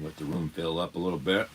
Let the room fill up a little bit.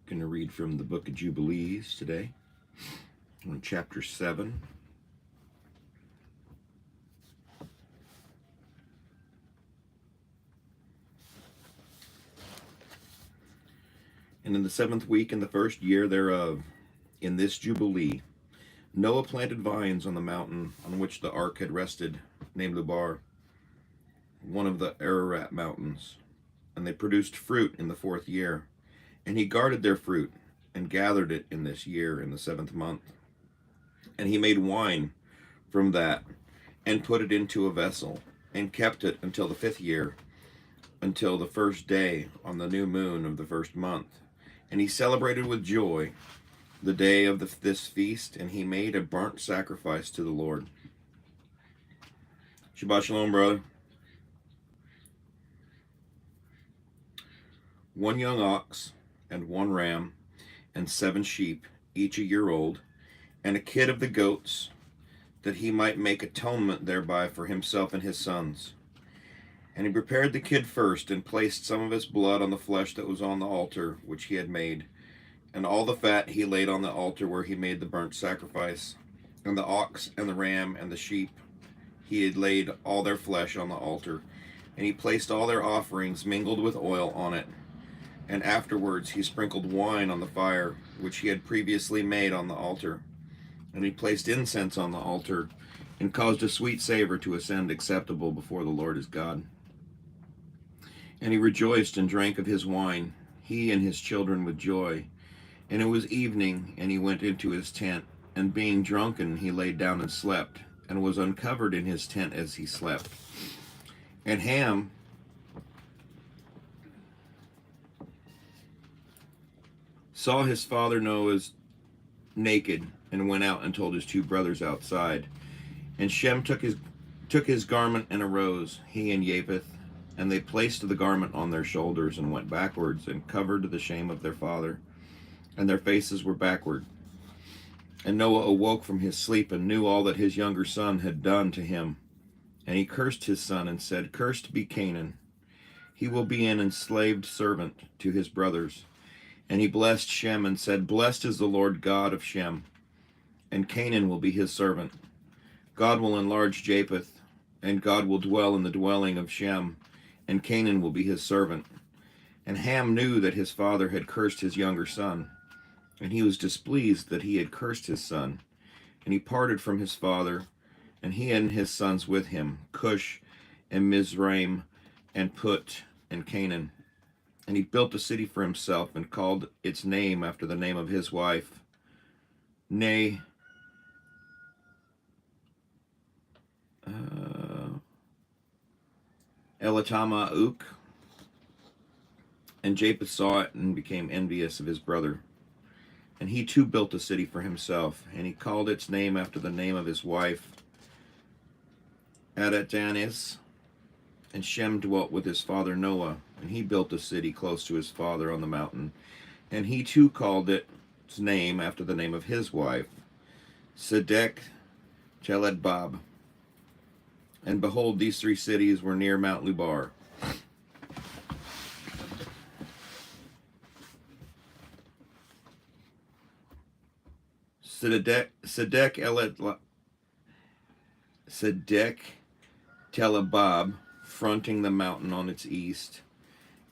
Going to read from the book of Jubilees today, on chapter 7. And in the 7th week, in the first year thereof, in this Jubilee, Noah planted vines on the mountain on which the ark had rested, named Lubar, one of the Ararat mountains. And they produced fruit in the 4th year. And he guarded their fruit, and gathered it in this year, in the 7th month. And he made wine from that, and put it into a vessel, and kept it until the 5th year, until the 1st day on the new moon of the 1st month. And he celebrated with joy the day of this feast, and he made a burnt sacrifice to the Lord. Shabbat shalom, brother. 1 young ox, and 1 ram, and 7 sheep, each a year old, and a kid of the goats, that he might make atonement thereby for himself and his sons. And he prepared the kid first, and placed some of his blood on the flesh that was on the altar which he had made. And all the fat he laid on the altar where he made the burnt sacrifice. And the ox, and the ram, and the sheep, he had laid all their flesh on the altar. And he placed all their offerings mingled with oil on it. And afterwards he sprinkled wine on the fire, which he had previously made on the altar. And he placed incense on the altar, and caused a sweet savor to ascend acceptable before the Lord his God. And he rejoiced and drank of his wine, he and his children with joy. And it was evening, and he went into his tent. And being drunken, he laid down and slept, and was uncovered in his tent as he slept. And Ham saw his father Noah's naked, and went out and told his 2 brothers outside. And Shem took his garment and arose, he and Japheth, and they placed the garment on their shoulders, and went backwards, and covered the shame of their father, and their faces were backward. And Noah awoke from his sleep, and knew all that his younger son had done to him. And he cursed his son, and said, Cursed be Canaan, he will be an enslaved servant to his brothers. And he blessed Shem, and said, Blessed is the Lord God of Shem, and Canaan will be his servant. God will enlarge Japheth, and God will dwell in the dwelling of Shem, and Canaan will be his servant. And Ham knew that his father had cursed his younger son, and he was displeased that he had cursed his son. And he parted from his father, and he and his sons with him, Cush, and Mizraim, and Put, and Canaan. And he built a city for himself, and called its name after the name of his wife, Elatama. And Japheth saw it, and became envious of his brother. And he too built a city for himself, and he called its name after the name of his wife, Adatanis. And Shem dwelt with his father Noah, and he built a city close to his father on the mountain. And he too called its name after the name of his wife, Sedek Cheledbab. And behold, these 3 cities were near Mount Lubar. Sedek Telebab, fronting the mountain on its east,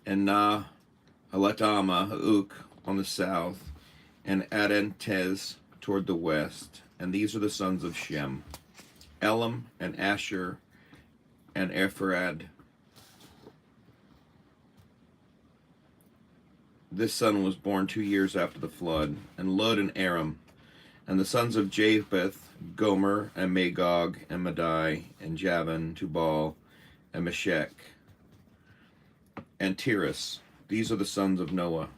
and Alatama on the south, and Adantez toward the west. And these are the sons of Shem, Elam, and Asher, and Ephraim. This son was born 2 years after the flood, and Lud and Aram. And the sons of Japheth, Gomer, and Magog, and Madai, and Javan, Tubal, and Meshech, and Tiras. These are the sons of Noah.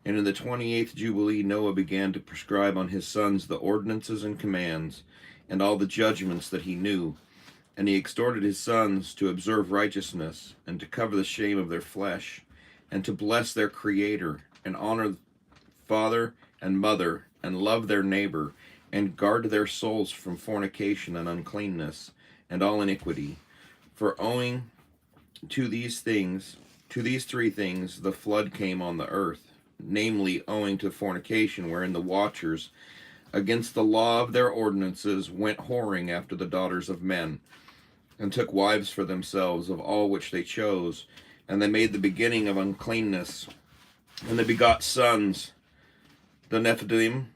And in the 28th Jubilee, Noah began to prescribe on his sons the ordinances and commands, and all the judgments that he knew. And he exhorted his sons to observe righteousness, and to cover the shame of their flesh, and to bless their Creator, and honor father and mother, and love their neighbor, and guard their souls from fornication and uncleanness, and all iniquity. For owing to these three things, the flood came on the earth, namely, owing to fornication, wherein the watchers, against the law of their ordinances, went whoring after the daughters of men, and took wives for themselves of all which they chose, and they made the beginning of uncleanness. And they begot sons, the Nephilim,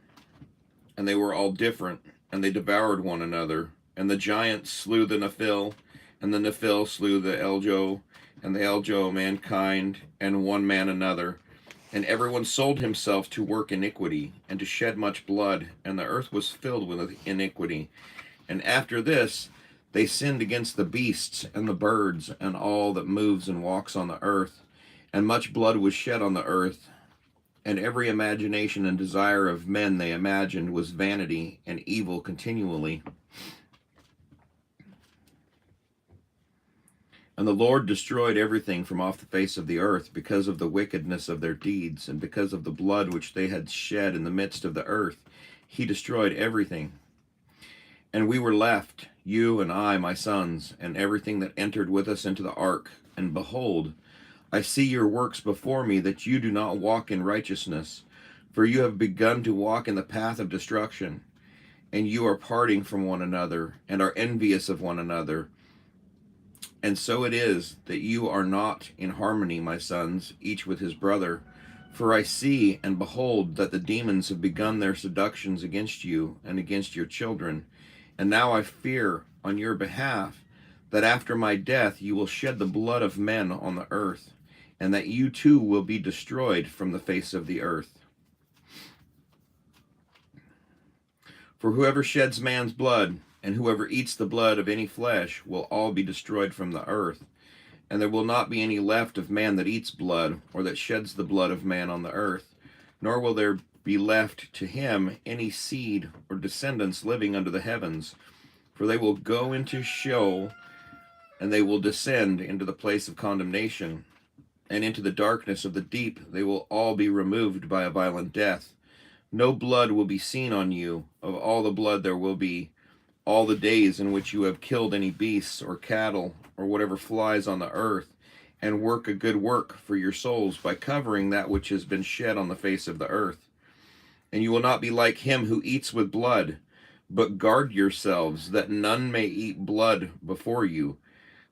and they were all different, and they devoured one another. And the giants slew the Nephil, and the Nephil slew the Eljo, and the Eljo mankind, and one man another. And everyone sold himself to work iniquity, and to shed much blood, and the earth was filled with iniquity. And after this they sinned against the beasts, and the birds, and all that moves and walks on the earth. And much blood was shed on the earth, and every imagination and desire of men they imagined was vanity and evil continually. And the Lord destroyed everything from off the face of the earth because of the wickedness of their deeds, and because of the blood which they had shed in the midst of the earth. He destroyed everything. And we were left, you and I, my sons, and everything that entered with us into the ark. And behold, I see your works before me, that you do not walk in righteousness. For you have begun to walk in the path of destruction, and you are parting from one another, and are envious of one another. And so it is that you are not in harmony, my sons, each with his brother. For I see and behold that the demons have begun their seductions against you and against your children. And now I fear on your behalf that after my death you will shed the blood of men on the earth, and that you too will be destroyed from the face of the earth. For whoever sheds man's blood, and whoever eats the blood of any flesh, will all be destroyed from the earth. And there will not be any left of man that eats blood, or that sheds the blood of man on the earth, nor will there be left to him any seed or descendants living under the heavens. For they will go into Sheol, and they will descend into the place of condemnation, and into the darkness of the deep they will all be removed by a violent death. No blood will be seen on you, of all the blood there will be, all the days in which you have killed any beasts or cattle or whatever flies on the earth, and work a good work for your souls by covering that which has been shed on the face of the earth. And you will not be like him who eats with blood, but guard yourselves, that none may eat blood before you.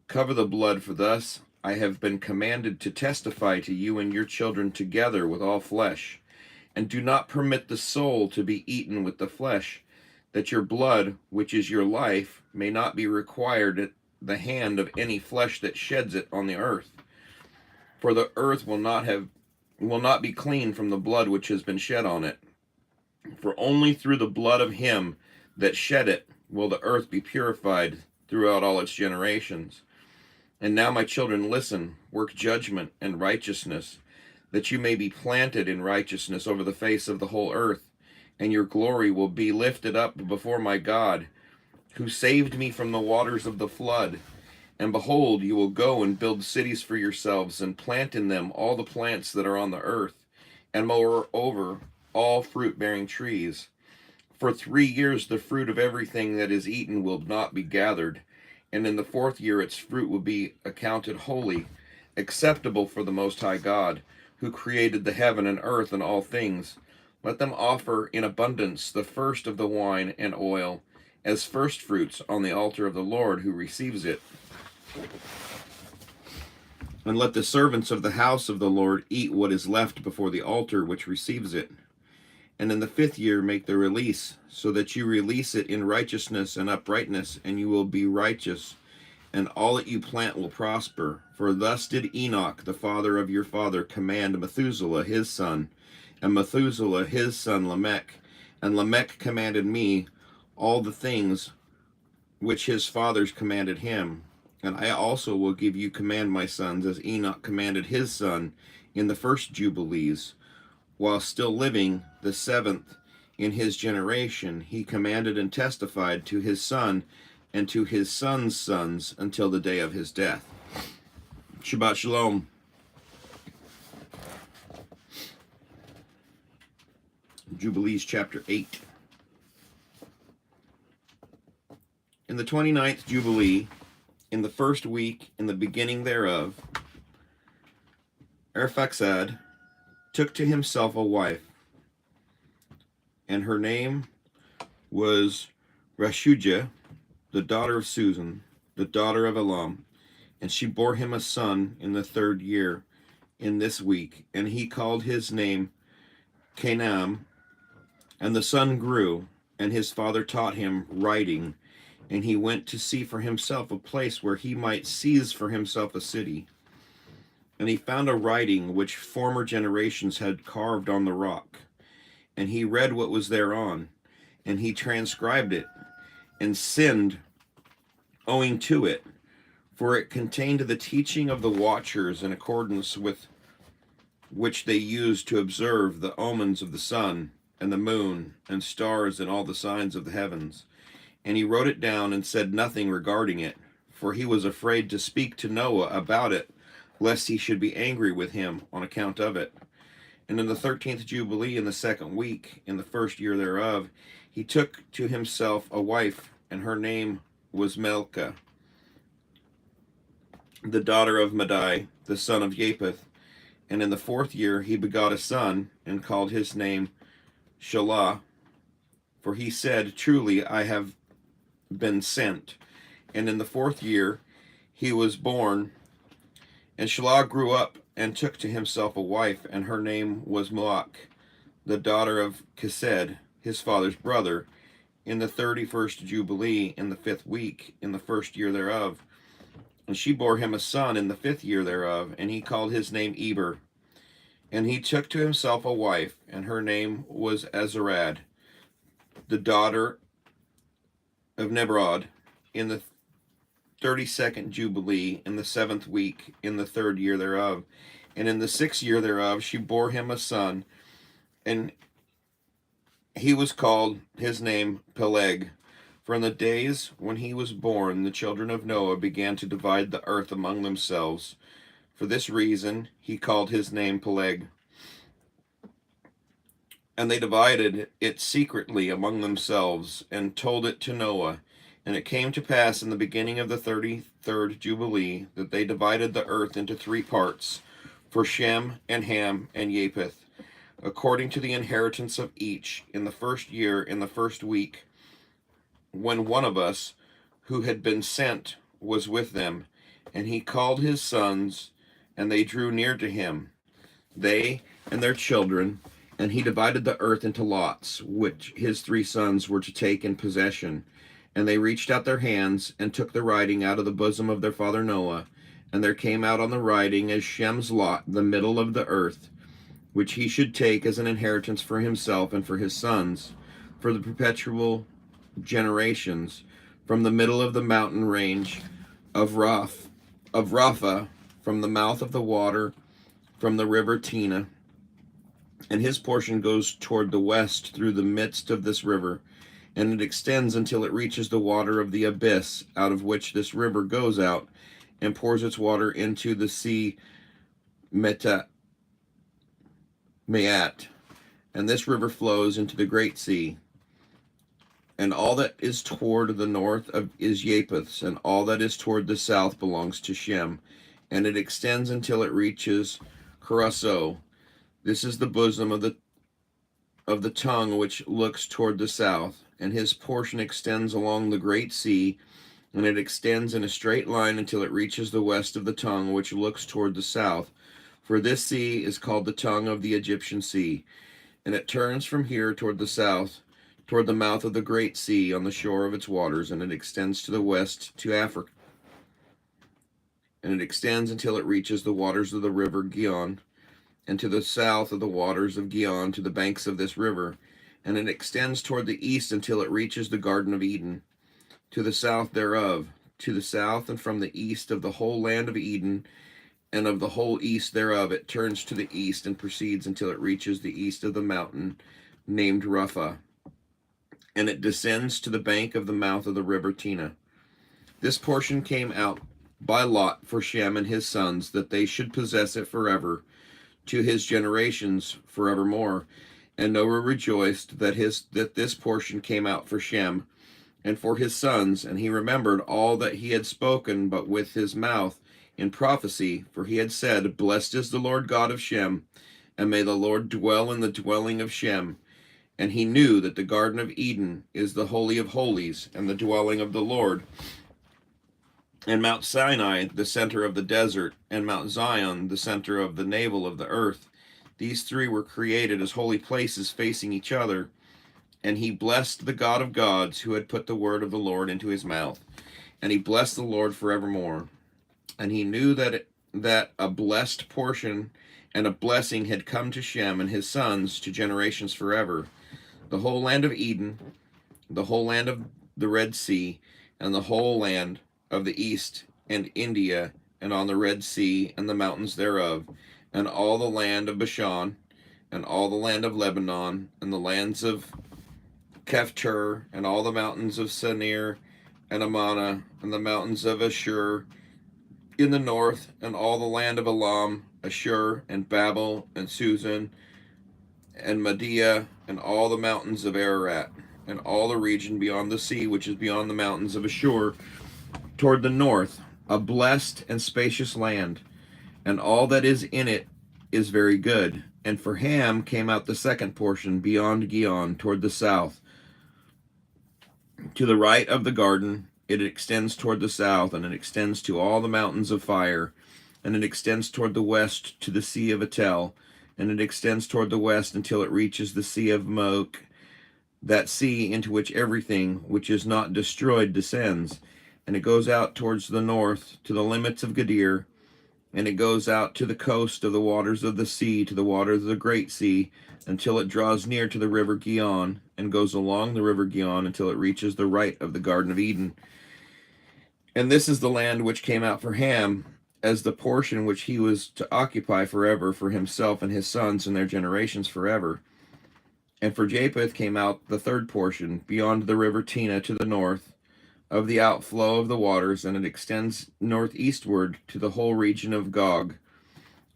Cover the blood, for thus I have been commanded to testify to you and your children together with all flesh. And do not permit the soul to be eaten with the flesh, that your blood, which is your life, may not be required at the hand of any flesh that sheds it on the earth. For the earth will not be clean from the blood which has been shed on it. For only through the blood of him that shed it will the earth be purified throughout all its generations. And now, my children, listen, work judgment and righteousness, that you may be planted in righteousness over the face of the whole earth, and your glory will be lifted up before my God, who saved me from the waters of the flood. And behold, you will go and build cities for yourselves, and plant in them all the plants that are on the earth, and moreover all fruit-bearing trees. For 3 years the fruit of everything that is eaten will not be gathered, and in the 4th year its fruit will be accounted holy, acceptable for the Most High God, who created the heaven and earth and all things. Let them offer in abundance the first of the wine and oil, as firstfruits on the altar of the Lord, who receives it. And let the servants of the house of the Lord eat what is left before the altar which receives it. And in the 5th year make the release, so that you release it in righteousness and uprightness, and you will be righteous, and all that you plant will prosper. For thus did Enoch, the father of your father, command Methuselah his son, and Methuselah his son Lamech. And Lamech commanded me all the things which his fathers commanded him. And I also will give you command, my sons, as Enoch commanded his son, in the first Jubilees, while still living, the 7th in his generation, he commanded and testified to his son and to his son's sons until the day of his death. Shabbat Shalom. Jubilees chapter 8. In the 29th Jubilee, in the first week, in the beginning thereof, Arphaxad took to himself a wife, and her name was Rashujah, the daughter of Susan, the daughter of Elam, and she bore him a son in the 3rd year, in this week, and he called his name Canaan. And the son grew, and his father taught him writing, and he went to see for himself a place where he might seize for himself a city. And he found a writing which former generations had carved on the rock. And he read what was thereon, and he transcribed it, and sinned owing to it, for it contained the teaching of the watchers in accordance with which they used to observe the omens of the sun, and the moon, and stars, and all the signs of the heavens. And he wrote it down, and said nothing regarding it, for he was afraid to speak to Noah about it, lest he should be angry with him on account of it. And in the 13th Jubilee, in the 2nd week, in the 1st year thereof, he took to himself a wife, and her name was Melcha, the daughter of Madai, the son of Japheth. And in the 4th year he begot a son, and called his name Shelah, for he said, Truly I have been sent. And in the 4th year he was born, and Shelah grew up and took to himself a wife, and her name was Moach, the daughter of Chesed, his father's brother, in the 31st Jubilee, in the 5th week, in the 1st year thereof. And she bore him a son in the 5th year thereof, and he called his name Eber. And he took to himself a wife, and her name was Azarad, the daughter of Nebrod, in the 32nd Jubilee, in the 7th week, in the 3rd year thereof. And in the 6th year thereof she bore him a son, and he was called his name Peleg. For in the days when he was born, the children of Noah began to divide the earth among themselves. For this reason he called his name Peleg. And they divided it secretly among themselves, and told it to Noah. And it came to pass in the beginning of the 33rd Jubilee that they divided the earth into 3 parts, for Shem and Ham and Japheth, according to the inheritance of each, in the 1st year, in the 1st week, when one of us, who had been sent, was with them. And he called his sons, and they drew near to him, they and their children, and he divided the earth into lots, which his 3 sons were to take in possession. And they reached out their hands, and took the writing out of the bosom of their father Noah. And there came out on the writing as Shem's lot, the middle of the earth, which he should take as an inheritance for himself and for his sons, for the perpetual generations, from the middle of the mountain range of Rapha, from the mouth of the water, from the river Tina. And his portion goes toward the west through the midst of this river, and it extends until it reaches the water of the abyss, out of which this river goes out, and pours its water into the sea Meat. And this river flows into the great sea. And all that is toward the north is Japheth's, and all that is toward the south belongs to Shem. And it extends until it reaches Carasso. This is the bosom of the tongue which looks toward the south, and his portion extends along the great sea, and it extends in a straight line until it reaches the west of the tongue which looks toward the south. For this sea is called the tongue of the Egyptian sea, and it turns from here toward the south, toward the mouth of the great sea on the shore of its waters, and it extends to the west to Africa. And it extends until it reaches the waters of the river Gihon, and to the south of the waters of Gihon to the banks of this river. And it extends toward the east until it reaches the Garden of Eden, to the south thereof, to the south and from the east of the whole land of Eden, and of the whole east thereof. It turns to the east and proceeds until it reaches the east of the mountain named Rapha, and it descends to the bank of the mouth of the river Tina. This portion came out by lot for Shem and his sons, that they should possess it forever, to his generations forevermore. And Noah rejoiced that this portion came out for Shem and for his sons, and he remembered all that he had spoken, but with his mouth in prophecy, for he had said, Blessed is the Lord God of Shem, and may the Lord dwell in the dwelling of Shem. And he knew that the Garden of Eden is the Holy of Holies, and the dwelling of the Lord, and Mount Sinai, the center of the desert, and Mount Zion, the center of the navel of the earth. These three were created as holy places facing each other. And he blessed the God of gods, who had put the word of the Lord into his mouth. And he blessed the Lord forevermore. And he knew that a blessed portion and a blessing had come to Shem and his sons to generations forever. The whole land of Eden, the whole land of the Red Sea, and the whole land of the east, and India, and on the Red Sea, and the mountains thereof, and all the land of Bashan, and all the land of Lebanon, and the lands of Kephter, and all the mountains of Senir, and Amana, and the mountains of Ashur in the north, and all the land of Elam, Ashur, and Babel, and Susan, and Media, and all the mountains of Ararat, and all the region beyond the sea, which is beyond the mountains of Ashur, toward the north, a blessed and spacious land, and all that is in it is very good. And for Ham came out the second portion beyond Gihon, toward the south. To the right of the garden, it extends toward the south, and it extends to all the mountains of fire, and it extends toward the west to the sea of Atel, and it extends toward the west until it reaches the sea of Moak, that sea into which everything which is not destroyed descends. And it goes out towards the north to the limits of Gadir, and it goes out to the coast of the waters of the sea, to the waters of the great sea, until it draws near to the river Gihon, and goes along the river Gihon until it reaches the right of the Garden of Eden. And this is the land which came out for Ham, as the portion which he was to occupy forever for himself and his sons and their generations forever. And for Japheth came out the third portion, beyond the river Tina to the north, of the outflow of the waters, and it extends northeastward to the whole region of Gog,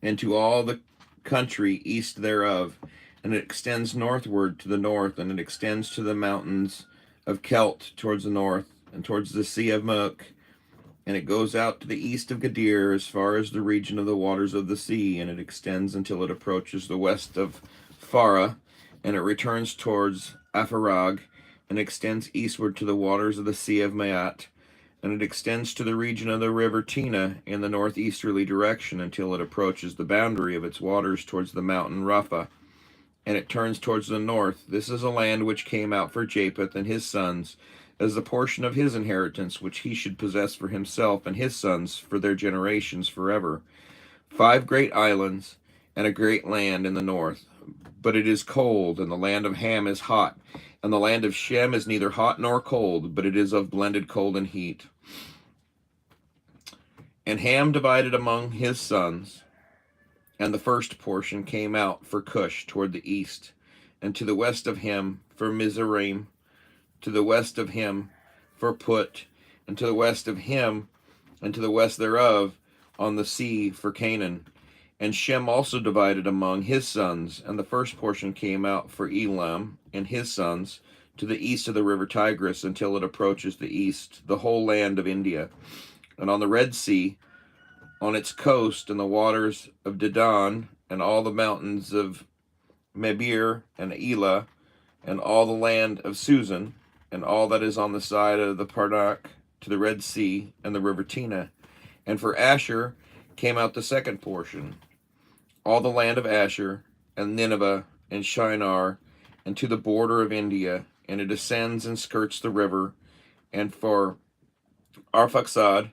and to all the country east thereof, and it extends northward to the north, and it extends to the mountains of Kelt towards the north, and towards the sea of Mook, and it goes out to the east of Gadir as far as the region of the waters of the sea, and it extends until it approaches the west of Farah, and it returns towards Apharag, and extends eastward to the waters of the Sea of Maat, and it extends to the region of the river Tina in the northeasterly direction until it approaches the boundary of its waters towards the mountain Rapha, and it turns towards the north. This is a land which came out for Japheth and his sons, as the portion of his inheritance, which he should possess for himself and his sons for their generations forever. 5 great islands, and a great land in the north. But it is cold, and the land of Ham is hot, and the land of Shem is neither hot nor cold, but it is of blended cold and heat. And Ham divided among his sons, and the first portion came out for Cush toward the east, and to the west of him for Mizraim, to the west of him for Put, and to the west of him, and to the west thereof on the sea for Canaan. And Shem also divided among his sons, and the first portion came out for Elam and his sons, to the east of the river Tigris, until it approaches the east, the whole land of India. And on the Red Sea, on its coast, and the waters of Dedan, and all the mountains of Mebir and Elah, and all the land of Susan, and all that is on the side of the Parnak, to the Red Sea, and the river Tina. And for Asher came out the second portion, all the land of Asher, and Nineveh, and Shinar, and to the border of India, and it ascends and skirts the river. And for Arphaxad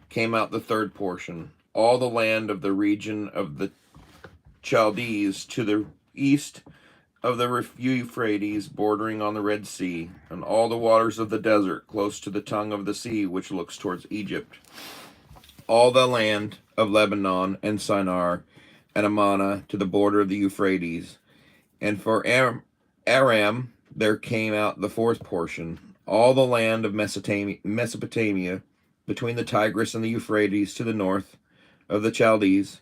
came out the third portion, all the land of the region of the Chaldees, to the east of the Euphrates, bordering on the Red Sea, and all the waters of the desert, close to the tongue of the sea, which looks towards Egypt. all the land of Lebanon and Shinar and Ammana to the border of the Euphrates. And for Aram there came out the fourth portion, all the land of Mesopotamia between the Tigris and the Euphrates to the north of the Chaldees,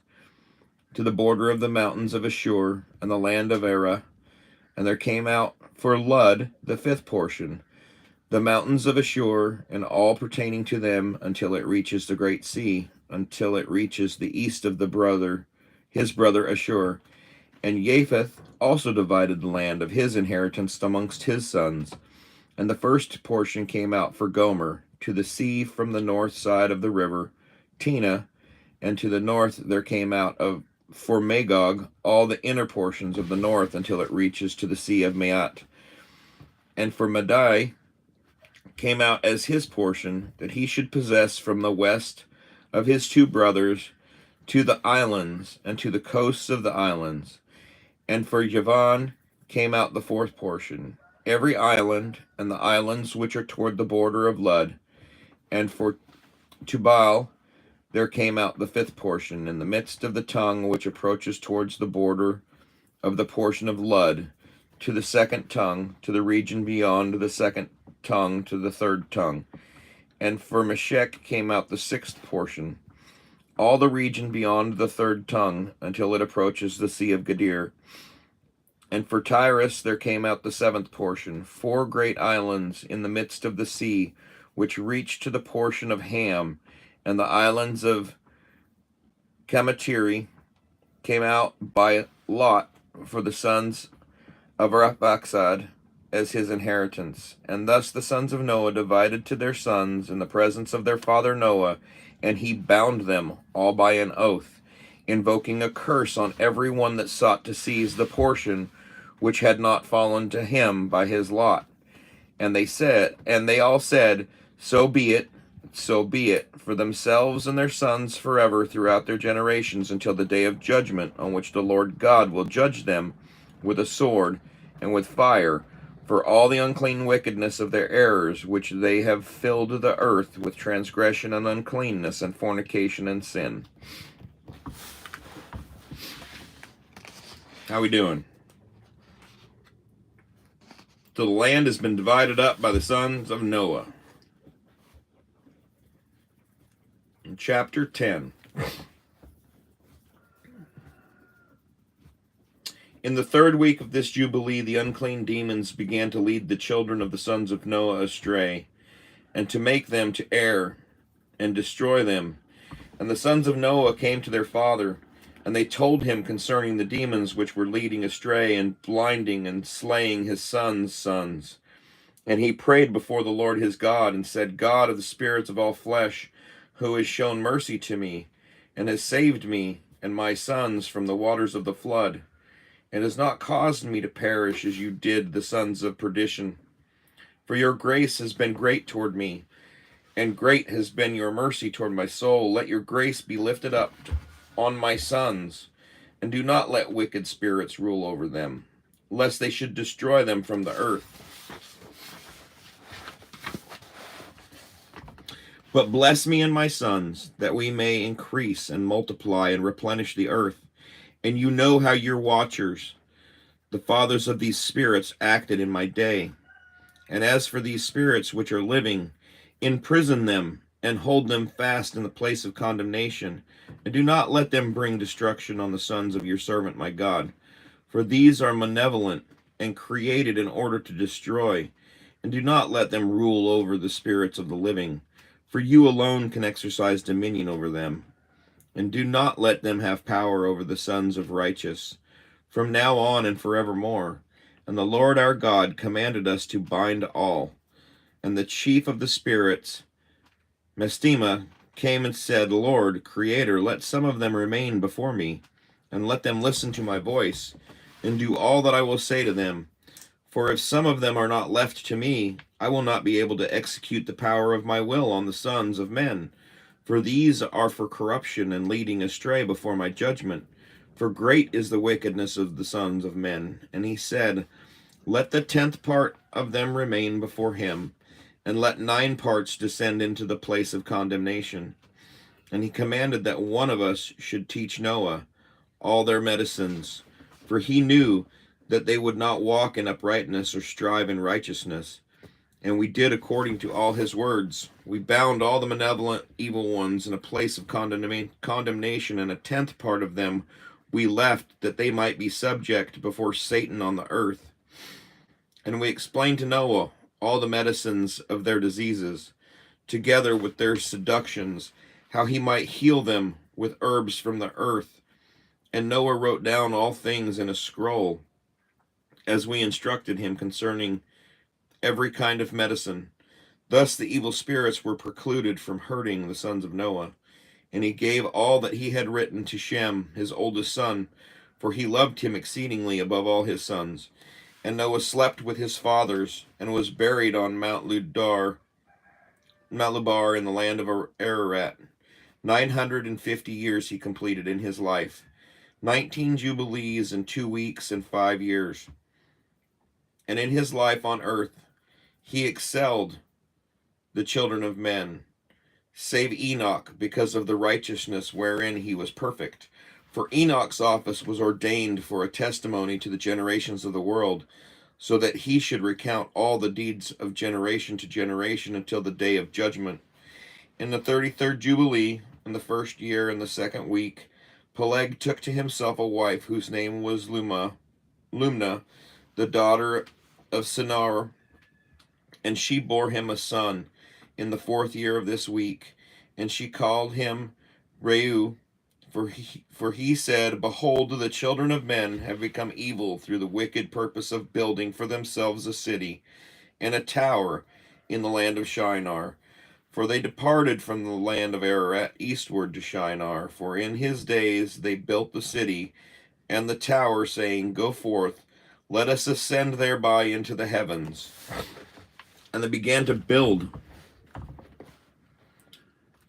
to the border of the mountains of Ashur and the land of Era. And there came out for Lud the fifth portion, the mountains of Ashur and all pertaining to them, until it reaches the great sea, until it reaches the east of his brother Ashur. And Japheth also divided the land of his inheritance amongst his sons. And the first portion came out for Gomer, to the sea from the north side of the river Tina, and to the north there came out for Magog all the inner portions of the north, until it reaches to the sea of Maat. And for Madai came out as his portion, that he should possess from the west of his two brothers to the islands and to the coasts of the islands. And for Javan came out the fourth portion, every island and the islands which are toward the border of Lud. And for Tubal there came out the fifth portion, in the midst of the tongue which approaches towards the border of the portion of Lud, to the second tongue, to the region beyond the second tongue, to the third tongue. And for Meshech came out the sixth portion, all the region beyond the third tongue, until it approaches the sea of Gadir. And for Tyrus there came out the seventh portion, 4 great islands in the midst of the sea, which reach to the portion of Ham, and the islands of Kamatiri came out by lot for the sons of Arphaxad as his inheritance. And thus the sons of Noah divided to their sons in the presence of their father Noah, and he bound them all by an oath, invoking a curse on every one that sought to seize the portion which had not fallen to him by his lot. And they all said, so be it, for themselves and their sons forever throughout their generations, until the day of judgment, on which the Lord God will judge them with a sword and with fire, for all the unclean wickedness of their errors, which they have filled the earth with transgression and uncleanness and fornication and sin. How we doing? So the land has been divided up by the sons of Noah. In chapter 10. In the 3rd week of this Jubilee, the unclean demons began to lead the children of the sons of Noah astray, and to make them to err, and destroy them. And the sons of Noah came to their father, and they told him concerning the demons which were leading astray, and blinding and slaying his sons' sons. And he prayed before the Lord his God, and said, God of the spirits of all flesh, who has shown mercy to me, and has saved me and my sons from the waters of the flood, and has not caused me to perish as you did the sons of perdition. For your grace has been great toward me, and great has been your mercy toward my soul. Let your grace be lifted up on my sons, and do not let wicked spirits rule over them, lest they should destroy them from the earth. But bless me and my sons, that we may increase and multiply and replenish the earth. And you know how your watchers, the fathers of these spirits, acted in my day. And as for these spirits which are living, imprison them and hold them fast in the place of condemnation, and do not let them bring destruction on the sons of your servant my God. For these are malevolent and created in order to destroy, and do not let them rule over the spirits of the living. For you alone can exercise dominion over them, and do not let them have power over the sons of righteous, from now on and forevermore. And the Lord our God commanded us to bind all. And the chief of the spirits, Mestema, came and said, Lord, Creator, let some of them remain before me, and let them listen to my voice, and do all that I will say to them. For if some of them are not left to me, I will not be able to execute the power of my will on the sons of men. For these are for corruption and leading astray before my judgment. For great is the wickedness of the sons of men. And he said, let the 10th part of them remain before him, and let 9 parts descend into the place of condemnation. And he commanded that one of us should teach Noah all their medicines, for he knew that they would not walk in uprightness or strive in righteousness. And we did according to all his words. We bound all the malevolent evil ones in a place of condemnation, and a tenth part of them we left, that they might be subject before Satan on the earth. And we explained to Noah all the medicines of their diseases, together with their seductions, how he might heal them with herbs from the earth. And Noah wrote down all things in a scroll, as we instructed him concerning every kind of medicine. Thus the evil spirits were precluded from hurting the sons of Noah. And he gave all that he had written to Shem, his oldest son, for he loved him exceedingly above all his sons. And Noah slept with his fathers, and was buried on Mount Lubar in the land of Ararat. 950 years he completed in his life, 19 jubilees in 2 weeks and 5 years. And in his life on earth he excelled the children of men, save Enoch, because of the righteousness wherein he was perfect. For Enoch's office was ordained for a testimony to the generations of the world, so that he should recount all the deeds of generation to generation until the day of judgment. In the 33rd Jubilee, in the first year, in the 2nd week, Peleg took to himself a wife whose name was Lumna, the daughter of Sinnar, and she bore him a son in the 4th year of this week, and she called him Reu, for he said, Behold, the children of men have become evil through the wicked purpose of building for themselves a city and a tower in the land of Shinar. For they departed from the land of Ararat eastward to Shinar, for in his days they built the city and the tower, saying, Go forth, let us ascend thereby into the heavens. And they began to build.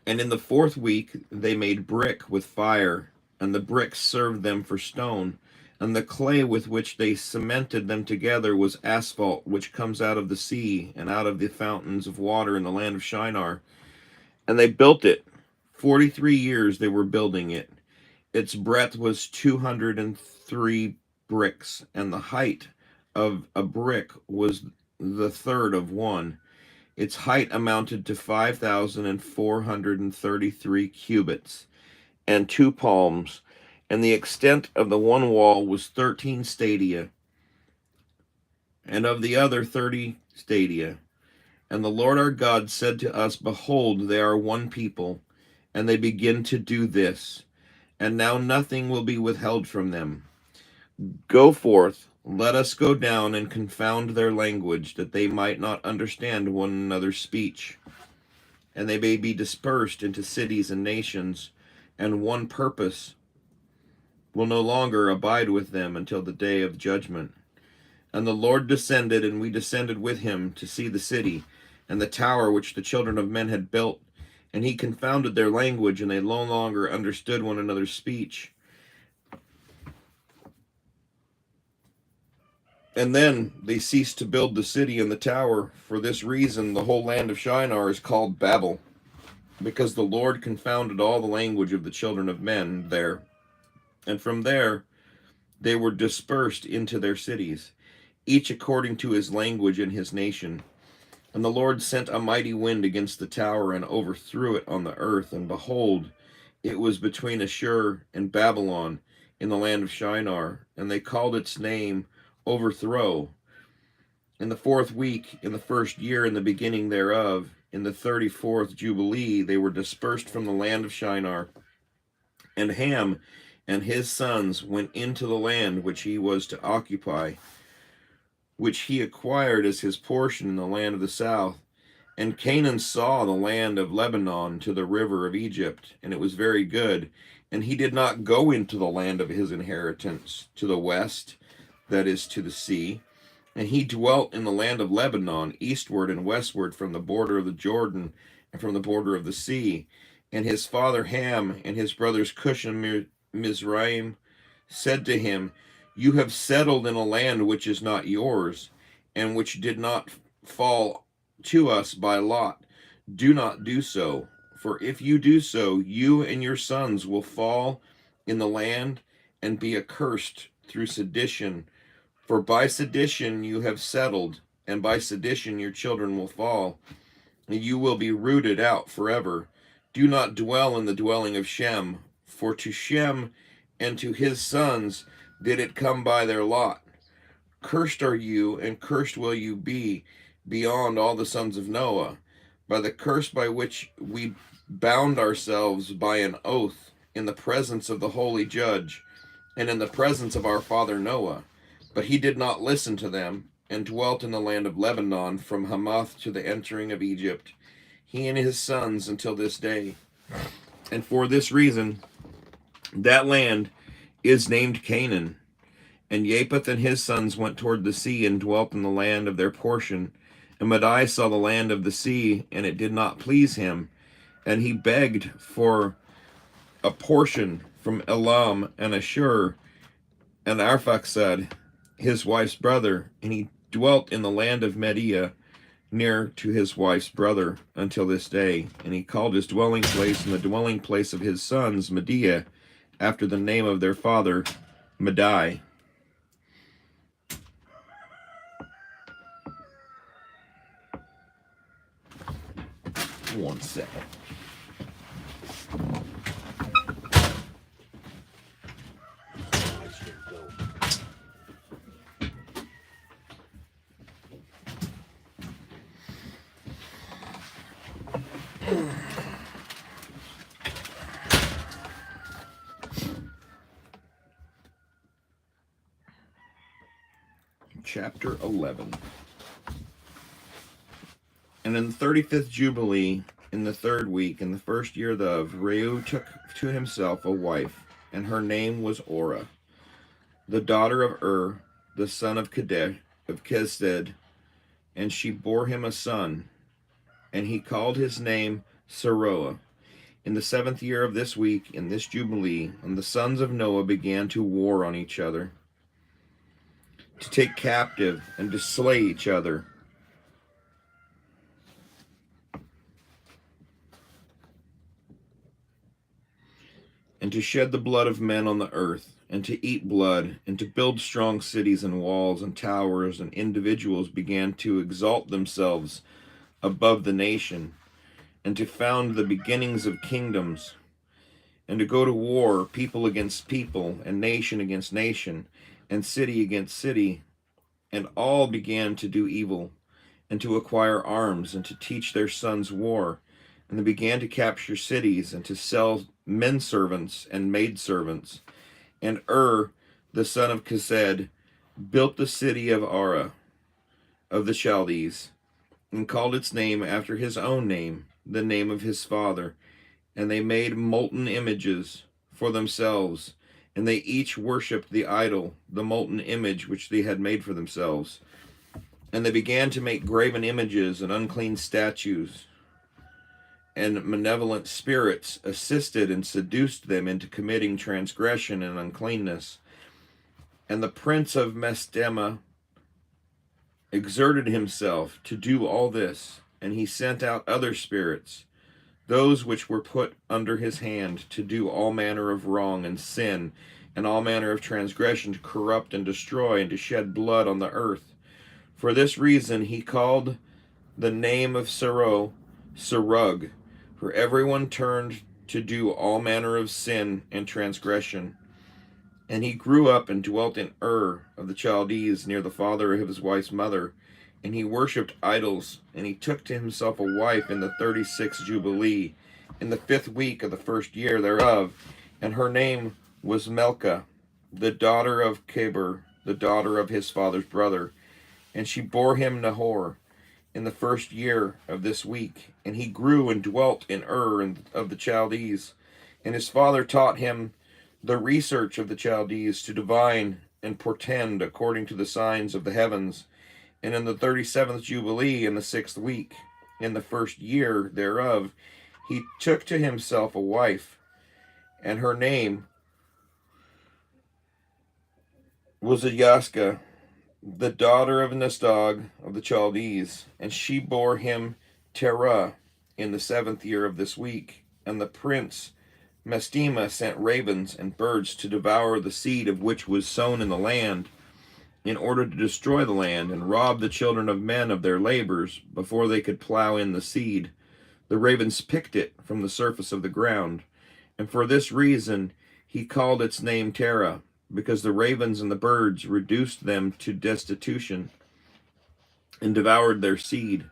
And in the 4th week they made brick with fire, and the bricks served them for stone, and the clay with which they cemented them together was asphalt, which comes out of the sea and out of the fountains of water in the land of Shinar. And they built it. 43 years they were building it. Its breadth was 203 bricks, and the height of a brick was the third of one. Its height amounted to 5,433 cubits and 2 palms, and the extent of the one wall was 13 stadia, and of the other 30 stadia. And the Lord our God said to us, Behold, they are one people, and they begin to do this, and now nothing will be withheld from them. Go forth, let us go down and confound their language, that they might not understand one another's speech. And they may be dispersed into cities and nations, and one purpose will no longer abide with them until the day of judgment. And the Lord descended, and we descended with him to see the city, and the tower which the children of men had built. And he confounded their language, and they no longer understood one another's speech. And then they ceased to build the city and the tower. For this reason, the whole land of Shinar is called Babel, because the Lord confounded all the language of the children of men there. And from there they were dispersed into their cities, each according to his language and his nation. And the Lord sent a mighty wind against the tower and overthrew it on the earth. And behold, it was between Ashur and Babylon in the land of Shinar, and they called its name Overthrow. In the 4th week, in the 1st year, in the beginning thereof, in the 34th Jubilee, they were dispersed from the land of Shinar. And Ham and his sons went into the land which he was to occupy, which he acquired as his portion in the land of the south. And Canaan saw the land of Lebanon to the river of Egypt, and it was very good. And he did not go into the land of his inheritance to the west, that is, to the sea. And he dwelt in the land of Lebanon, eastward and westward from the border of the Jordan and from the border of the sea. And his father Ham and his brothers Cush and Mizraim said to him, You have settled in a land which is not yours, and which did not fall to us by lot. Do not do so, For if you do so, you and your sons will fall in the land and be accursed through sedition. For by sedition you have settled, and by sedition your children will fall, and you will be rooted out forever. Do not dwell in the dwelling of Shem, for to Shem and to his sons did it come by their lot. Cursed are you, and cursed will you be beyond all the sons of Noah, by the curse by which we bound ourselves by an oath in the presence of the holy judge, and in the presence of our father Noah. But he did not listen to them, and dwelt in the land of Lebanon from Hamath to the entering of Egypt, he and his sons until this day. And for this reason, that land is named Canaan. And Japheth and his sons went toward the sea and dwelt in the land of their portion. And Madai saw the land of the sea, and it did not please him. And he begged for a portion from Elam and Ashur and Arphaxad, his wife's brother. And he dwelt in the land of Media, near to his wife's brother, until this day. And he called his dwelling place and the dwelling place of his sons Media, after the name of their father Madai. One second. Chapter 11. And in the 35th Jubilee, in the 3rd week, in the 1st year thereof, Reu took to himself a wife, and her name was Orah, the daughter of the son of Kesed, and she bore him a son, and he called his name Saroah. In the 7th year of this week, in this Jubilee, and the sons of Noah began to war on each other, to take captive and to slay each other. And to shed the blood of men on the earth, and to eat blood, and to build strong cities and walls and towers, and individuals began to exalt themselves above the nation, and to found the beginnings of kingdoms, and to go to war, people against people, and nation against nation, and city against city, and all began to do evil, and to acquire arms, and to teach their sons war, and they began to capture cities, and to sell men servants and maid servants. And the son of Kesed, built the city of Ara of the Chaldees, and called its name after his own name, the name of his father. And they made molten images for themselves, and they each worshipped the idol, the molten image which they had made for themselves. And they began to make graven images and unclean statues, and malevolent spirits assisted and seduced them into committing transgression and uncleanness. And the prince of Mestema exerted himself to do all this, and he sent out other spirits, those which were put under his hand, to do all manner of wrong and sin, and all manner of transgression, to corrupt and destroy, and to shed blood on the earth. For this reason he called the name of Sarug, for everyone turned to do all manner of sin and transgression. And he grew up and dwelt in Ur of the Chaldees, near the father of his wife's mother. And he worshipped idols, and he took to himself a wife in the 36th Jubilee, in the 5th week of the 1st year thereof. And her name was Melka, the daughter of Keber, the daughter of his father's brother. And she bore him Nahor in the 1st year of this week. And he grew and dwelt in Ur of the Chaldees. And his father taught him the research of the Chaldees, to divine and portend according to the signs of the heavens. And in the 37th Jubilee, in the 6th week, in the 1st year thereof, he took to himself a wife, and her name was Yaska, the daughter of Nestog of the Chaldees, and she bore him Terah in the 7th year of this week, and the prince Mestema sent ravens and birds to devour the seed of which was sown in the land, in order to destroy the land and rob the children of men of their labors before they could plow in the seed. The ravens picked it from the surface of the ground, and for this reason he called its name Terah, because the ravens and the birds reduced them to destitution and devoured their seed.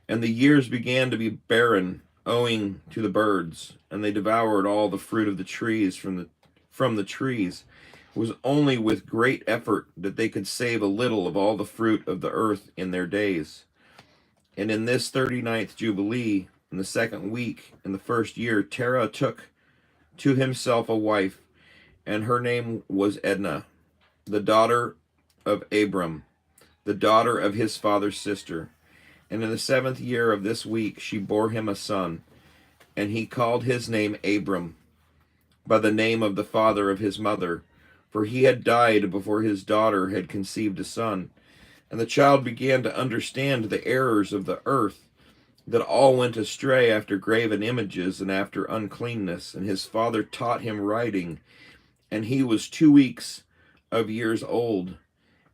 And the years began to be barren, owing to the birds, and they devoured all the fruit of the trees from the trees. It was only with great effort that they could save a little of all the fruit of the earth in their days. And in this 39th Jubilee, in the 2nd week, in the 1st year, Terah took to himself a wife, and her name was Edna, the daughter of Abram, the daughter of his father's sister. And in the 7th year of this week she bore him a son, and he called his name Abram, by the name of the father of his mother, for he had died before his daughter had conceived a son. And the child began to understand the errors of the earth, that all went astray after graven images and after uncleanness. And his father taught him writing, and he was 2 weeks of years old,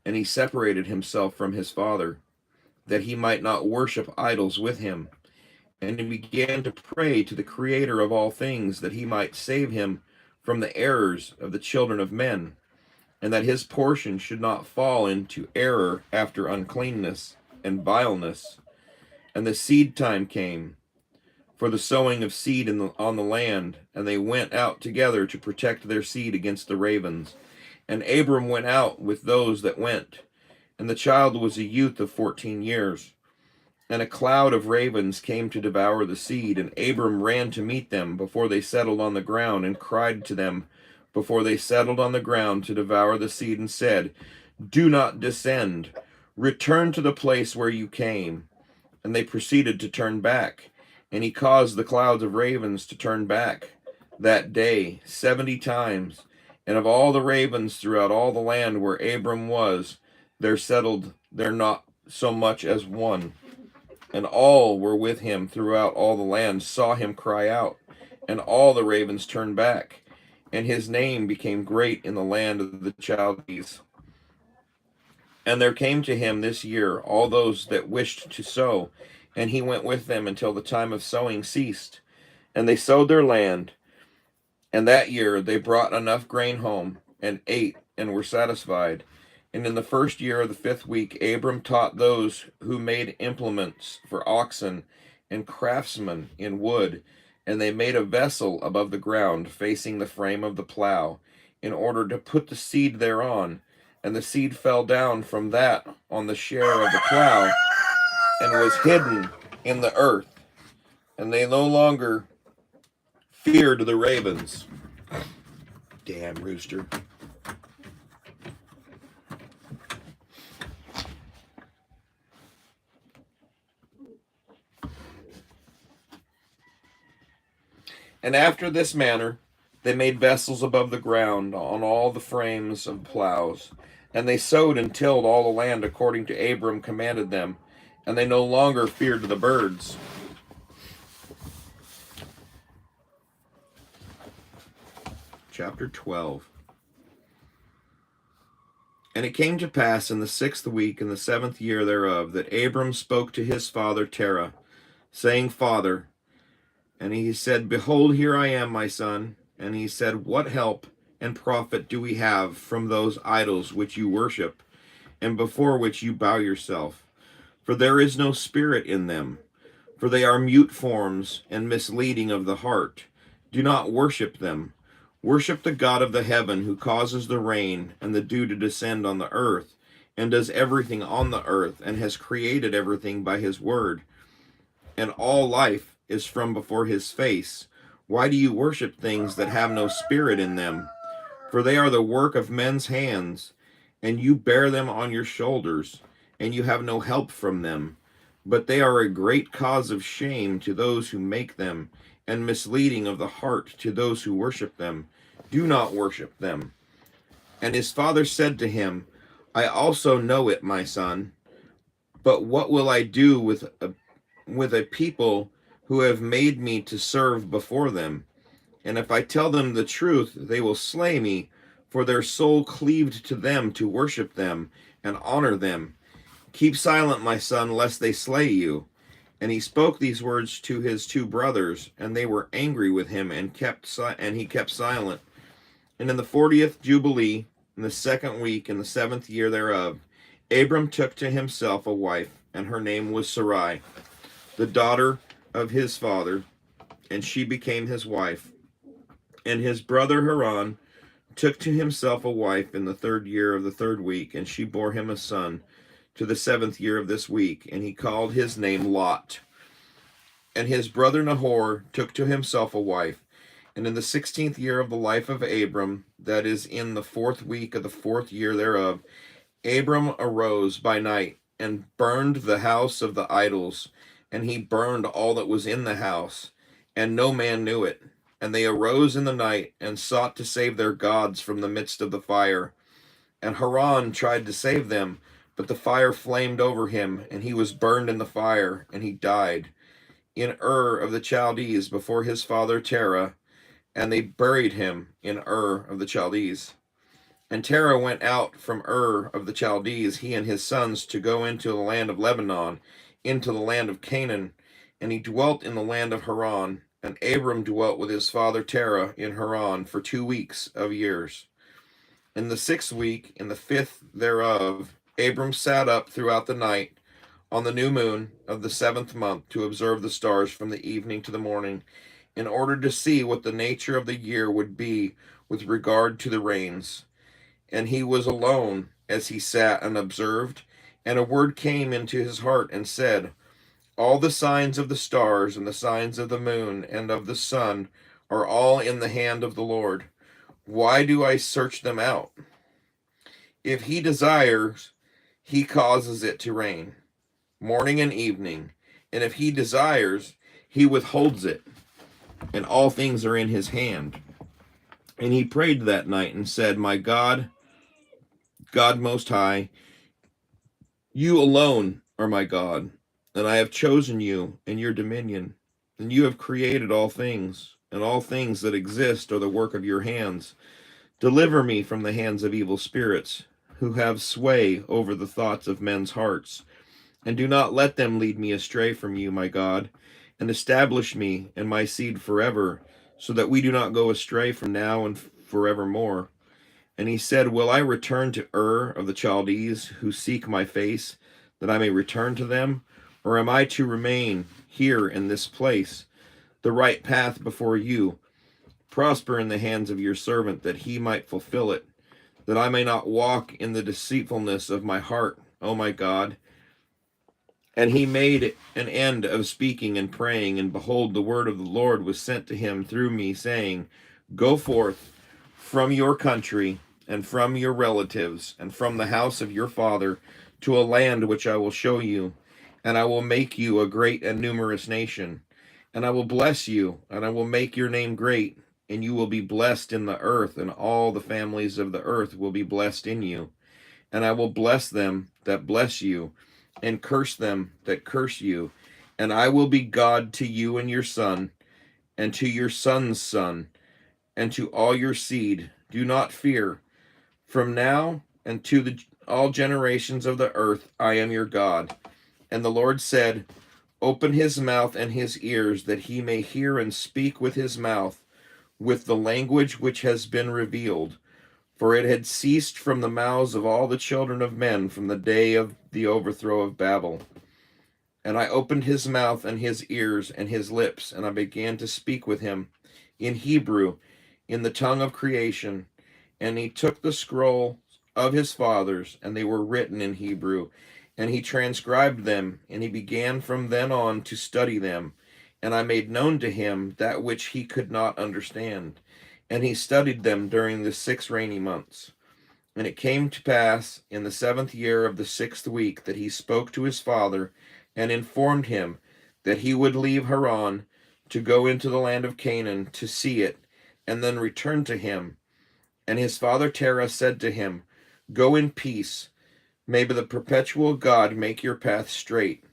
and he separated himself from his father, that he might not worship idols with him. And he began to pray to the Creator of all things, that he might save him from the errors of the children of men, and that his portion should not fall into error after uncleanness and vileness. And the seed time came for the sowing of seed on the land, and they went out together to protect their seed against the ravens. And Abram went out with those that went, and the child was a youth of 14 years. And a cloud of ravens came to devour the seed, and Abram ran to meet them before they settled on the ground, and cried to them before they settled on the ground to devour the seed, and said, "Do not descend. Return to the place where you came." And they proceeded to turn back, and he caused the clouds of ravens to turn back that day 70 times. And of all the ravens throughout all the land where Abram was, there settled there not so much as one. And all were with him throughout all the land saw him cry out, and all the ravens turned back, and his name became great in the land of the Chaldees. And there came to him this year all those that wished to sow, and he went with them until the time of sowing ceased. And they sowed their land, and that year they brought enough grain home, and ate, and were satisfied. And in the 1st year of the 5th week, Abram taught those who made implements for oxen and craftsmen in wood, and they made a vessel above the ground, facing the frame of the plow, in order to put the seed thereon. And the seed fell down from that on the share of the plow, and was hidden in the earth. And they no longer feared the ravens. Damn rooster. And after this manner they made vessels above the ground on all the frames of plows. And they sowed and tilled all the land according to Abram commanded them, and they no longer feared the birds. Chapter 12. And it came to pass in the 6th week, in the 7th year thereof, that Abram spoke to his father Terah, saying, Father. And he said, Behold, here I am, my son. And he said, What help and profit do we have from those idols which you worship, and before which you bow yourself? For there is no spirit in them, for they are mute forms and misleading of the heart. Do not worship them. Worship the God of the heaven, who causes the rain and the dew to descend on the earth, and does everything on the earth, and has created everything by his word. And all life is from before his face. Why do you worship things that have no spirit in them? For they are the work of men's hands, and you bear them on your shoulders, and you have no help from them. But they are a great cause of shame to those who make them, and misleading of the heart to those who worship them. Do not worship them. And his father said to him, I also know it, my son. But what will I do with a people who have made me to serve before them. And if I tell them the truth, they will slay me, for their soul cleaved to them to worship them and honor them. Keep silent, my son, lest they slay you. And he spoke these words to his two brothers, and they were angry with him, and he kept silent. And in the 40th Jubilee, in the 2nd week, in the 7th year thereof, Abram took to himself a wife, and her name was Sarai, the daughter of his father, and she became his wife. And his brother Haran took to himself a wife in the 3rd year of the 3rd week, and she bore him a son to the 7th year of this week, and he called his name Lot. And his brother Nahor took to himself a wife, and in the 16th year of the life of Abram, that is in the 4th week of the 4th year thereof, Abram arose by night and burned the house of the idols, and he burned all that was in the house, and no man knew it. And they arose in the night and sought to save their gods from the midst of the fire. And Haran tried to save them, but the fire flamed over him, and he was burned in the fire, and he died in Ur of the Chaldees before his father Terah, and they buried him in Ur of the Chaldees. And Terah went out from Ur of the Chaldees, he and his sons, to go into the land of Lebanon, into the land of Canaan, and he dwelt in the land of Haran. And Abram dwelt with his father Terah in Haran for 2 weeks of years. In the 6th week, in the 5th thereof, Abram sat up throughout the night on the new moon of the 7th month to observe the stars from the evening to the morning, in order to see what the nature of the year would be with regard to the rains. And he was alone as he sat and observed, and a word came into his heart and said, all the signs of the stars and the signs of the moon and of the sun are all in the hand of the Lord. Why do I search them out? If he desires, he causes it to rain, morning and evening. And if he desires, he withholds it. And all things are in his hand. And he prayed that night and said, my God, God Most High, you alone are my God, and I have chosen you and your dominion, and you have created all things, and all things that exist are the work of your hands. Deliver me from the hands of evil spirits, who have sway over the thoughts of men's hearts, and do not let them lead me astray from you, my God, and establish me and my seed forever, so that we do not go astray from now and forevermore. And he said, will I return to Ur of the Chaldees, who seek my face, that I may return to them? Or am I to remain here in this place, the right path before you? Prosper in the hands of your servant, that he might fulfill it, that I may not walk in the deceitfulness of my heart, O my God. And he made an end of speaking and praying, and behold, the word of the Lord was sent to him through me, saying, go forth from your country, and from your relatives, and from the house of your father, to a land which I will show you, and I will make you a great and numerous nation. And I will bless you, and I will make your name great, and you will be blessed in the earth, and all the families of the earth will be blessed in you. And I will bless them that bless you, and curse them that curse you. And I will be God to you and your son, and to your son's son, and to all your seed. Do not fear. From now and to all generations of the earth, I am your God. And the Lord said, open his mouth and his ears, that he may hear and speak with his mouth, with the language which has been revealed. For it had ceased from the mouths of all the children of men from the day of the overthrow of Babel. And I opened his mouth and his ears and his lips, and I began to speak with him in Hebrew, in the tongue of creation. And he took the scroll of his fathers, and they were written in Hebrew, and he transcribed them, and he began from then on to study them. And I made known to him that which he could not understand. And he studied them during the 6 rainy months. And it came to pass in the 7th year of the 6th week that he spoke to his father, and informed him that he would leave Haran to go into the land of Canaan to see it, and then return to him. And his father Terah said to him, go in peace. May the perpetual God make your path straight,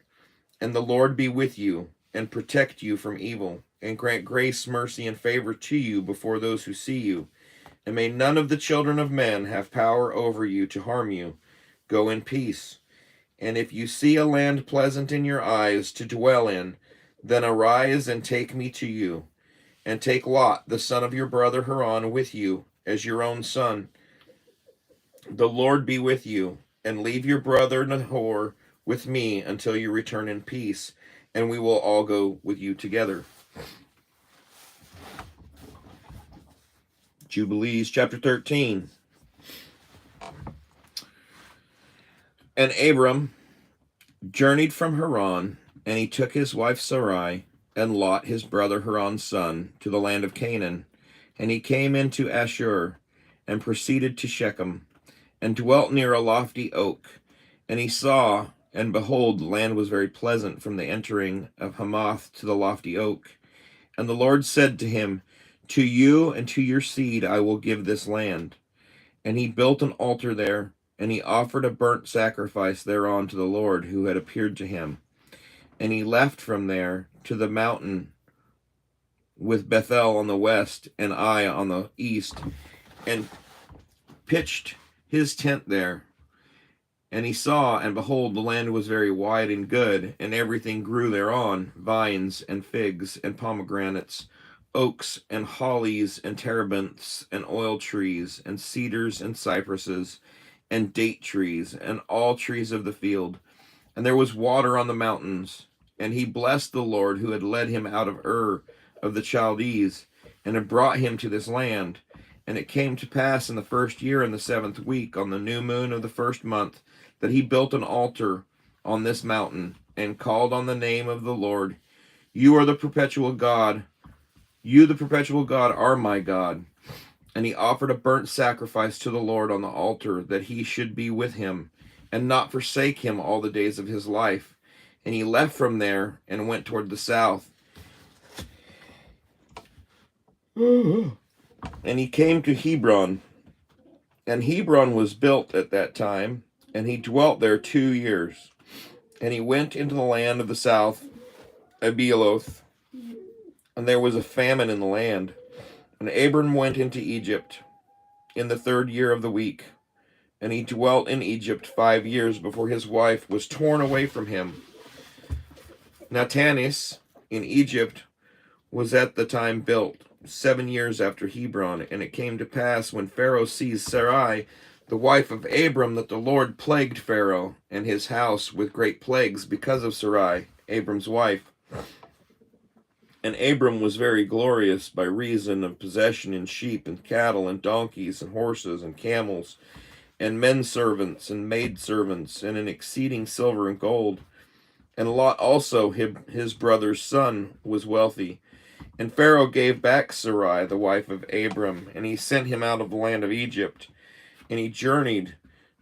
and the Lord be with you. and protect you from evil, and grant grace, mercy, and favor to you before those who see you. And may none of the children of men have power over you to harm you. Go in peace. And if you see a land pleasant in your eyes to dwell in, then arise and take me to you. And take Lot, the son of your brother Haran, with you as your own son. The Lord be with you, and leave your brother Nahor with me until you return in peace, and we will all go with you together. Jubilees chapter 13. And Abram journeyed from Haran, and he took his wife Sarai, and Lot his brother Haran's son, to the land of Canaan. And he came into Ashur, and proceeded to Shechem, and dwelt near a lofty oak. And he saw, and behold, the land was very pleasant from the entering of Hamath to the lofty oak. And the Lord said to him, To you and to your seed I will give this land. And he built an altar there, and he offered a burnt sacrifice thereon to the Lord who had appeared to him. And he left from there to the mountain with Bethel on the west and Ai on the east, and pitched his tent there. And he saw, and behold, the land was very wide and good, and everything grew thereon, vines and figs and pomegranates, oaks and hollies and terebinths and oil trees and cedars and cypresses and date trees and all trees of the field. And there was water on the mountains. And he blessed the Lord who had led him out of Ur of the Chaldees, and had brought him to this land. And it came to pass in the 1st year, in the 7th week, on the new moon of the 1st month, that he built an altar on this mountain, and called on the name of the Lord. You are the perpetual God. You, the perpetual God, are my God. And he offered a burnt sacrifice to the Lord on the altar, that he should be with him, and not forsake him all the days of his life. And he left from there, and went toward the south. And he came to Hebron. And Hebron was built at that time, and he dwelt there 2 years. And he went into the land of the south, Abialoth, and there was a famine in the land. And Abram went into Egypt in the 3rd year of the week. And he dwelt in Egypt 5 years before his wife was torn away from him. Now Tanis in Egypt was at the time built, 7 years after Hebron. And it came to pass, when Pharaoh seized Sarai, the wife of Abram, that the Lord plagued Pharaoh and his house with great plagues because of Sarai, Abram's wife. And Abram was very glorious by reason of possession in sheep and cattle and donkeys and horses and camels and men servants and maid servants, and in exceeding silver and gold. And Lot also, his brother's son, was wealthy. And Pharaoh gave back Sarai, the wife of Abram, and he sent him out of the land of Egypt. And he journeyed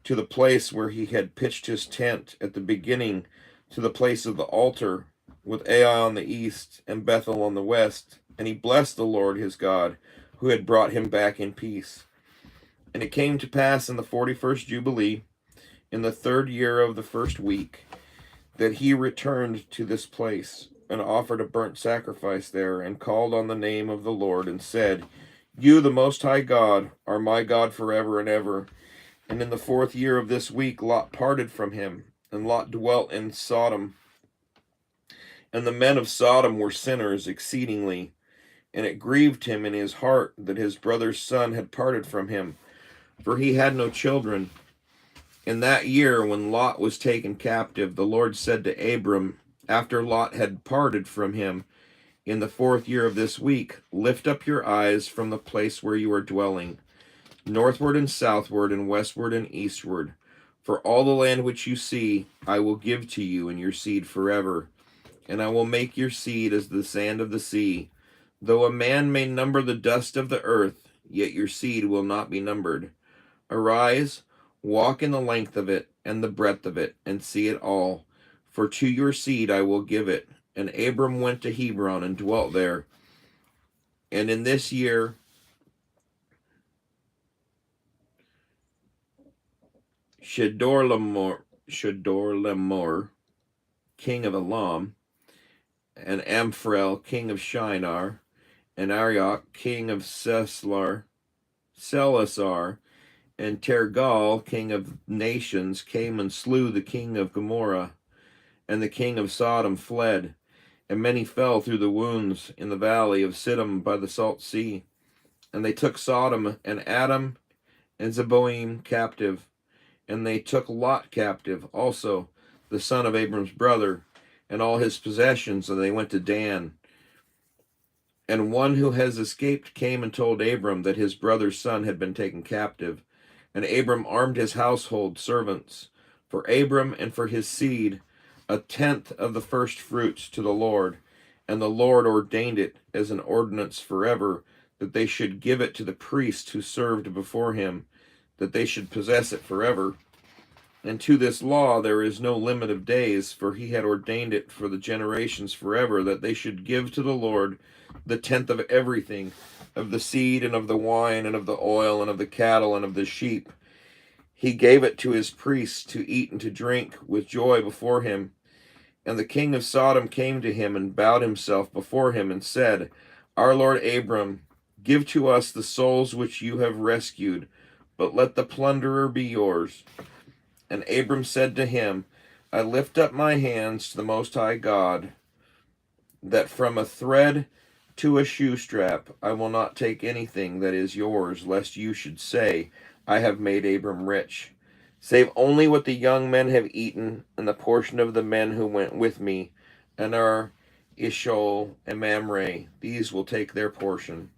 to the place where he had pitched his tent at the beginning, to the place of the altar, with Ai on the east and Bethel on the west. And he blessed the Lord his God, who had brought him back in peace. And it came to pass in the 41st Jubilee, in the 3rd year of the 1st week, that he returned to this place, and offered a burnt sacrifice there, and called on the name of the Lord, and said, You, the Most High God, are my God forever and ever. And in the 4th year of this week Lot parted from him, and Lot dwelt in Sodom. And the men of Sodom were sinners exceedingly, and it grieved him in his heart that his brother's son had parted from him, for he had no children. In that year, when Lot was taken captive, the Lord said to Abram, after Lot had parted from him, in the 4th year of this week, Lift up your eyes from the place where you are dwelling, northward and southward and westward and eastward. For all the land which you see, I will give to you and your seed forever. And I will make your seed as the sand of the sea. Though a man may number the dust of the earth, yet your seed will not be numbered. Arise, walk in the length of it and the breadth of it, and see it all. For to your seed I will give it. And Abram went to Hebron and dwelt there. And in this year Shedorlaomer, king of Elam, and Amphrael, king of Shinar, and Arioch, king of Selasar, and Tergal, king of nations, came and slew the king of Gomorrah, and the king of Sodom fled, and many fell through the wounds in the valley of Siddim by the salt sea. And they took Sodom and Adam and Zeboim captive, and they took Lot captive also, the son of Abram's brother, and all his possessions, and they went to Dan. And one who has escaped came and told Abram that his brother's son had been taken captive. And Abram armed his household servants, for Abram and for his seed, 1/10 of the first fruits to the Lord. And the Lord ordained it as an ordinance forever, that they should give it to the priests who served before him, that they should possess it forever. And to this law there is no limit of days, for he had ordained it for the generations forever, that they should give to the Lord 1/10 of everything, of the seed and of the wine and of the oil and of the cattle and of the sheep. He gave it to his priests to eat and to drink with joy before him. And the king of Sodom came to him and bowed himself before him and said, Our Lord Abram, give to us the souls which you have rescued, but let the plunderer be yours. And Abram said to him, I lift up my hands to the Most High God, that from a thread to a shoe strap I will not take anything that is yours, lest you should say, I have made Abram rich, save only what the young men have eaten, and the portion of the men who went with me, and are Ishol and Mamre. These will take their portion.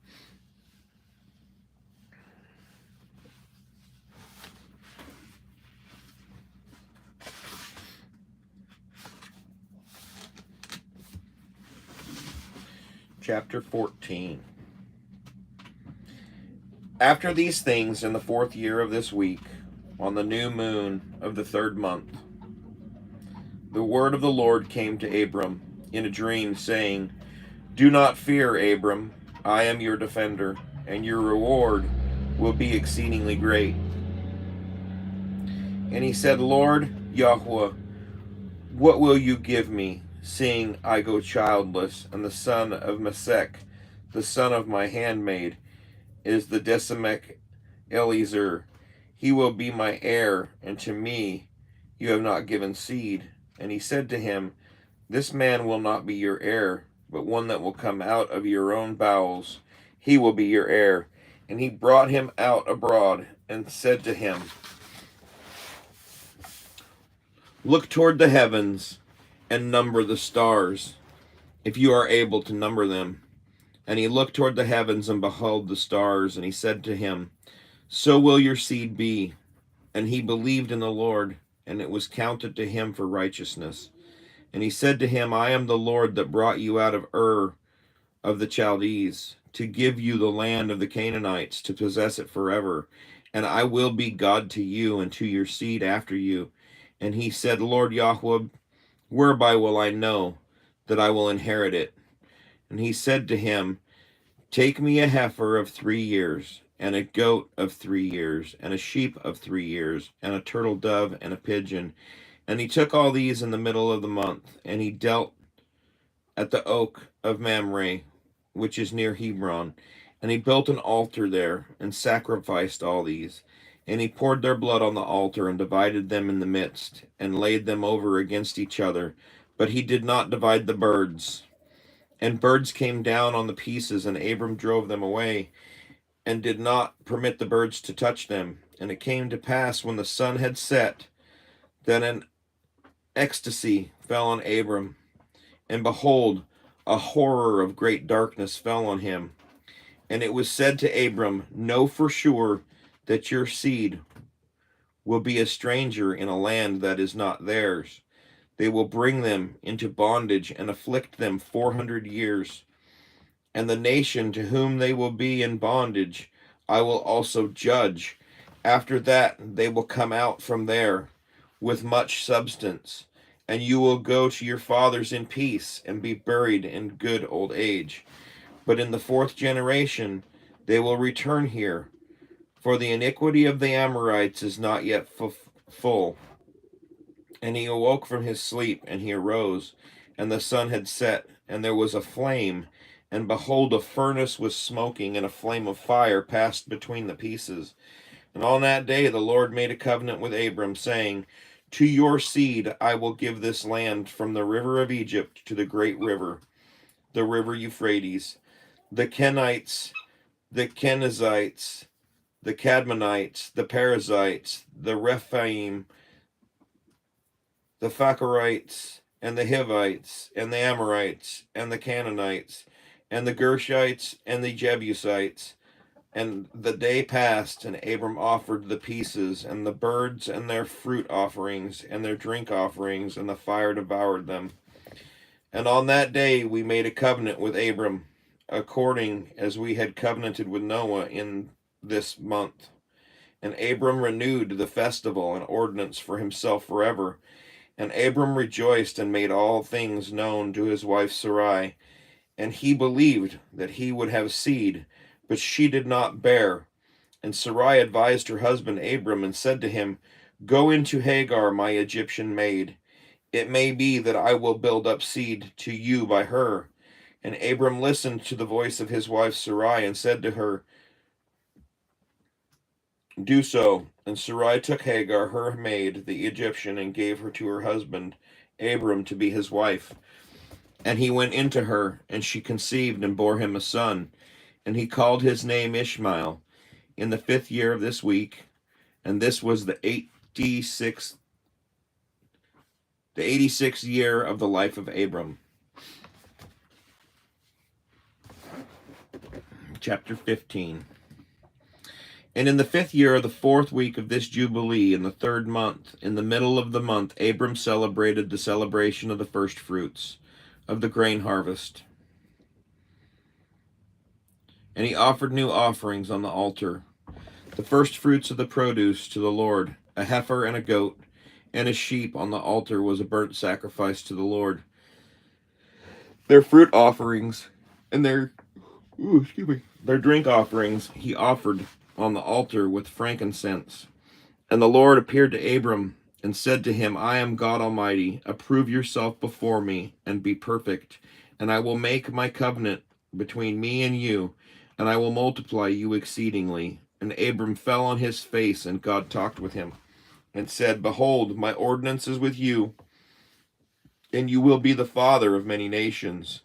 Chapter 14. After these things, in the 4th year of this week, on the new moon of the 3rd month, the word of the Lord came to Abram in a dream, saying, Do not fear, Abram, I am your defender, and your reward will be exceedingly great. And he said, Lord Yahweh, what will you give me, seeing I go childless, and the son of Mesech, the son of my handmaid, is the Decimech Eliezer. He will be my heir, and to me you have not given seed. And he said to him, This man will not be your heir, but one that will come out of your own bowels. He will be your heir. And he brought him out abroad, and said to him, Look toward the heavens, and number the stars, if you are able to number them. And he looked toward the heavens, and beheld the stars, and he said to him, So will your seed be. And he believed in the Lord, and it was counted to him for righteousness. And he said to him, I am the Lord that brought you out of Ur of the Chaldees, to give you the land of the Canaanites, to possess it forever. And I will be God to you, and to your seed after you. And he said, Lord Yahweh, whereby will I know that I will inherit it? And he said to him, Take me a heifer of 3 years, and a goat of 3 years, and a sheep of 3 years, and a turtle dove, and a pigeon. And he took all these in the middle of the month, and he dealt at the oak of Mamre, which is near Hebron. And he built an altar there, and sacrificed all these. And he poured their blood on the altar, and divided them in the midst, and laid them over against each other. But he did not divide the birds. And birds came down on the pieces, and Abram drove them away, and did not permit the birds to touch them. And it came to pass, when the sun had set, that an ecstasy fell on Abram, and behold, a horror of great darkness fell on him. And it was said to Abram, Know for sure that your seed will be a stranger in a land that is not theirs. They will bring them into bondage and afflict them 400 years. And the nation to whom they will be in bondage, I will also judge. After that, they will come out from there with much substance, and you will go to your fathers in peace and be buried in good old age. But in the 4th generation, they will return here, for the iniquity of the Amorites is not yet full. And he awoke from his sleep, and he arose, and the sun had set, and there was a flame, and behold, a furnace was smoking, and a flame of fire passed between the pieces. And on that day the Lord made a covenant with Abram, saying, to your seed I will give this land, from the river of Egypt to the great river, the river Euphrates, the Kenites, the Kenizzites, the Cadmonites, the Perizzites, the Rephaim, the Phacharites, and the Hivites, and the Amorites, and the Canaanites, and the Gershites, and the Jebusites. And the day passed, and Abram offered the pieces, and the birds, and their fruit offerings, and their drink offerings, and the fire devoured them. And on that day we made a covenant with Abram, according as we had covenanted with Noah in this month. And Abram renewed the festival and ordinance for himself forever. And Abram rejoiced and made all things known to his wife Sarai. And he believed that he would have seed, but she did not bear. And Sarai advised her husband Abram and said to him, go into Hagar, my Egyptian maid. It may be that I will build up seed to you by her. And Abram listened to the voice of his wife Sarai and said to her, do so. And Sarai took Hagar, her maid, the Egyptian, and gave her to her husband Abram to be his wife. And he went into her, and she conceived and bore him a son. And he called his name Ishmael, in the 5th year of this week. And this was the 86th year of the life of Abram. Chapter 15. And in the 5th year of the 4th week of this Jubilee, in the 3rd month, in the middle of the month, Abram celebrated the celebration of the first fruits of the grain harvest. And he offered new offerings on the altar, the first fruits of the produce to the Lord, a heifer and a goat, and a sheep on the altar was a burnt sacrifice to the Lord. Their fruit offerings and their drink offerings he offered on the altar with frankincense. And the Lord appeared to Abram and said to him, I am God Almighty. Approve yourself before me and be perfect, and I will make my covenant between me and you, and I will multiply you exceedingly. And Abram fell on his face, and God talked with him and said, behold, my ordinance is with you, and you will be the father of many nations.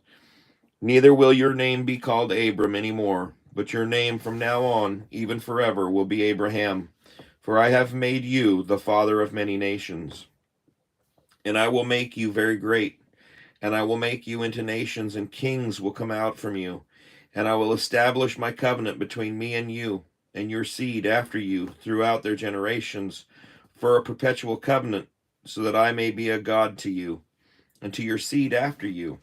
Neither will your name be called Abram any more, but your name from now on, even forever, will be Abraham. For I have made you the father of many nations. And I will make you very great, and I will make you into nations, and kings will come out from you. And I will establish my covenant between me and you, and your seed after you, throughout their generations, for a perpetual covenant, so that I may be a God to you, and to your seed after you.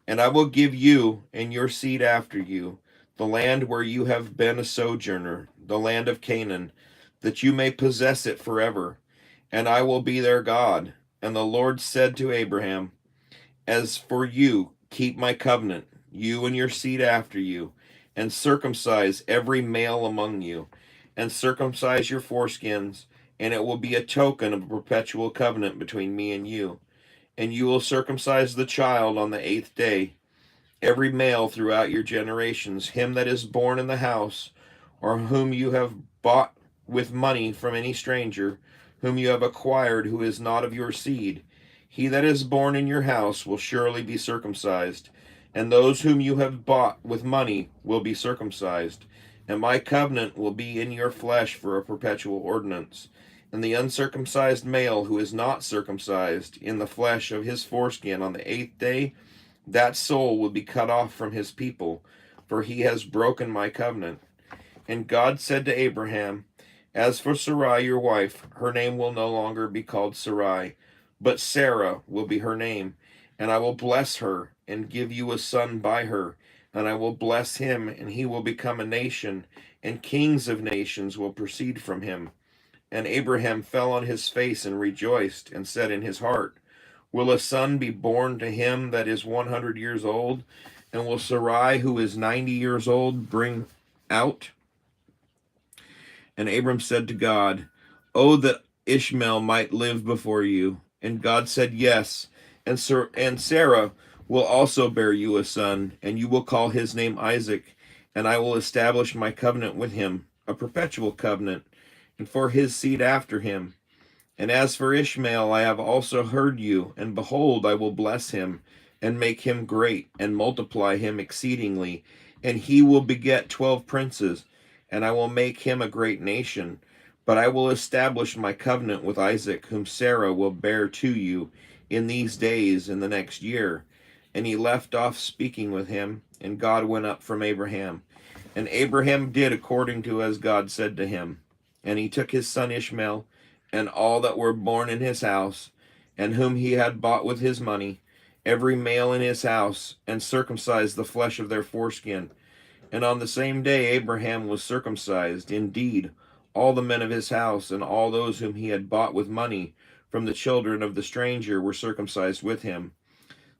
And I will give you and your seed after you the land where you have been a sojourner, the land of Canaan, that you may possess it forever. And I will be their God. And the Lord said to Abraham, as for you, keep my covenant, you and your seed after you, and circumcise every male among you, and circumcise your foreskins, and it will be a token of a perpetual covenant between me and you. And you will circumcise the child on the 8th day, every male throughout your generations, him that is born in the house, or whom you have bought with money from any stranger, whom you have acquired, who is not of your seed. He that is born in your house will surely be circumcised, and those whom you have bought with money will be circumcised. And my covenant will be in your flesh for a perpetual ordinance. And the uncircumcised male who is not circumcised in the flesh of his foreskin on the 8th day, that soul will be cut off from his people, for he has broken my covenant. And God said to Abraham, as for Sarai your wife, her name will no longer be called Sarai, but Sarah will be her name. And I will bless her and give you a son by her. And I will bless him, and he will become a nation, and kings of nations will proceed from him. And Abraham fell on his face and rejoiced, and said in his heart, will a son be born to him that is 100 years old? And will Sarai, who is 90 years old, bring out? And Abram said to God, oh, that Ishmael might live before you. And God said, yes, and Sarah will also bear you a son, and you will call his name Isaac, and I will establish my covenant with him, a perpetual covenant, and for his seed after him. And as for Ishmael, I have also heard you, and behold, I will bless him, and make him great, and multiply him exceedingly, and he will beget 12 princes, and I will make him a great nation. But I will establish my covenant with Isaac, whom Sarah will bear to you in these days in the next year. And he left off speaking with him, and God went up from Abraham. And Abraham did according to as God said to him. And he took his son Ishmael, and all that were born in his house, and whom he had bought with his money, every male in his house, and circumcised the flesh of their foreskin. And on the same day Abraham was circumcised. Indeed, all the men of his house, and all those whom he had bought with money from the children of the stranger, were circumcised with him.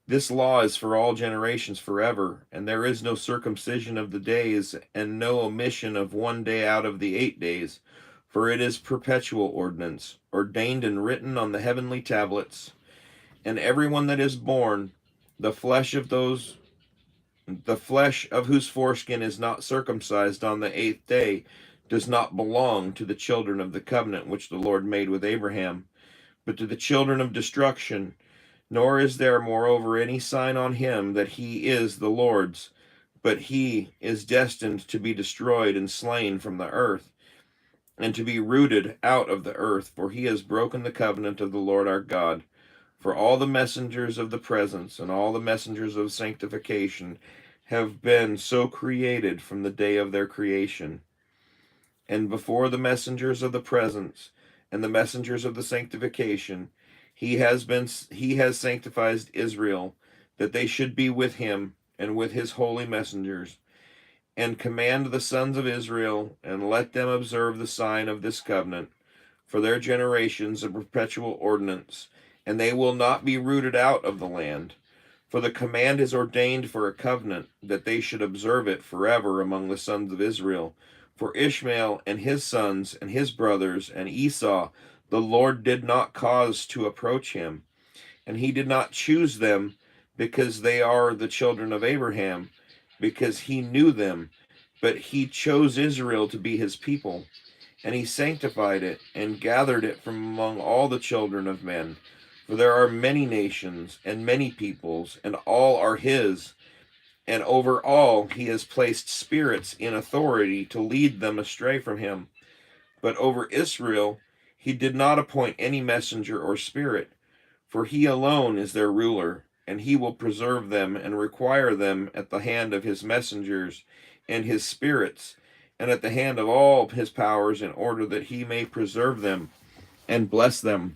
This law is for all generations forever, and there is no circumcision of the days, and no omission of one day out of the 8 days, for it is perpetual ordinance, ordained and written on the heavenly tablets. And everyone that is born, the flesh of whose foreskin is not circumcised on the 8th day, does not belong to the children of the covenant which the Lord made with Abraham, but to the children of destruction. Nor is there moreover any sign on him that he is the Lord's, but he is destined to be destroyed and slain from the earth, and to be rooted out of the earth, for he has broken the covenant of the Lord our God. For all the messengers of the presence and all the messengers of sanctification have been so created from the day of their creation. And before the messengers of the presence and the messengers of the sanctification, he has sanctified Israel, that they should be with him and with his holy messengers, and command the sons of Israel, and let them observe the sign of this covenant for their generations, a perpetual ordinance, and they will not be rooted out of the land. For the command is ordained for a covenant, that they should observe it forever among the sons of Israel. For Ishmael and his sons and his brothers and Esau, the Lord did not cause to approach him, and he did not choose them, because they are the children of Abraham, because he knew them, but he chose Israel to be his people, and he sanctified it, and gathered it from among all the children of men. For there are many nations, and many peoples, and all are his, and over all he has placed spirits in authority to lead them astray from him. But over Israel he did not appoint any messenger or spirit, for he alone is their ruler, and he will preserve them and require them at the hand of his messengers and his spirits, and at the hand of all his powers, in order that he may preserve them and bless them,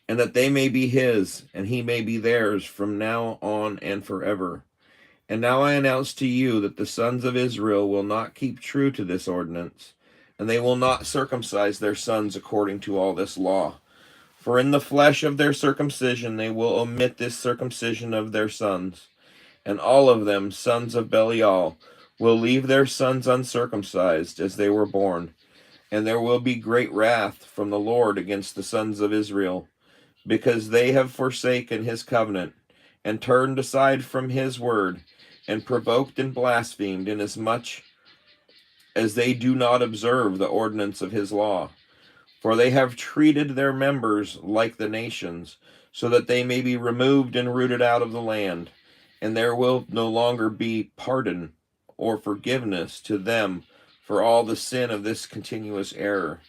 and that they may be his, and he may be theirs from now on and forever. And now I announce to you that the sons of Israel will not keep true to this ordinance, and they will not circumcise their sons according to all this law. For in the flesh of their circumcision they will omit this circumcision of their sons, and all of them, sons of Belial, will leave their sons uncircumcised as they were born. And there will be great wrath from the Lord against the sons of Israel, because they have forsaken his covenant, and turned aside from his word, and provoked and blasphemed, inasmuch as they do not observe the ordinance of his law. For they have treated their members like the nations, so that they may be removed and rooted out of the land, and there will no longer be pardon or forgiveness to them for all the sin of this continuous error.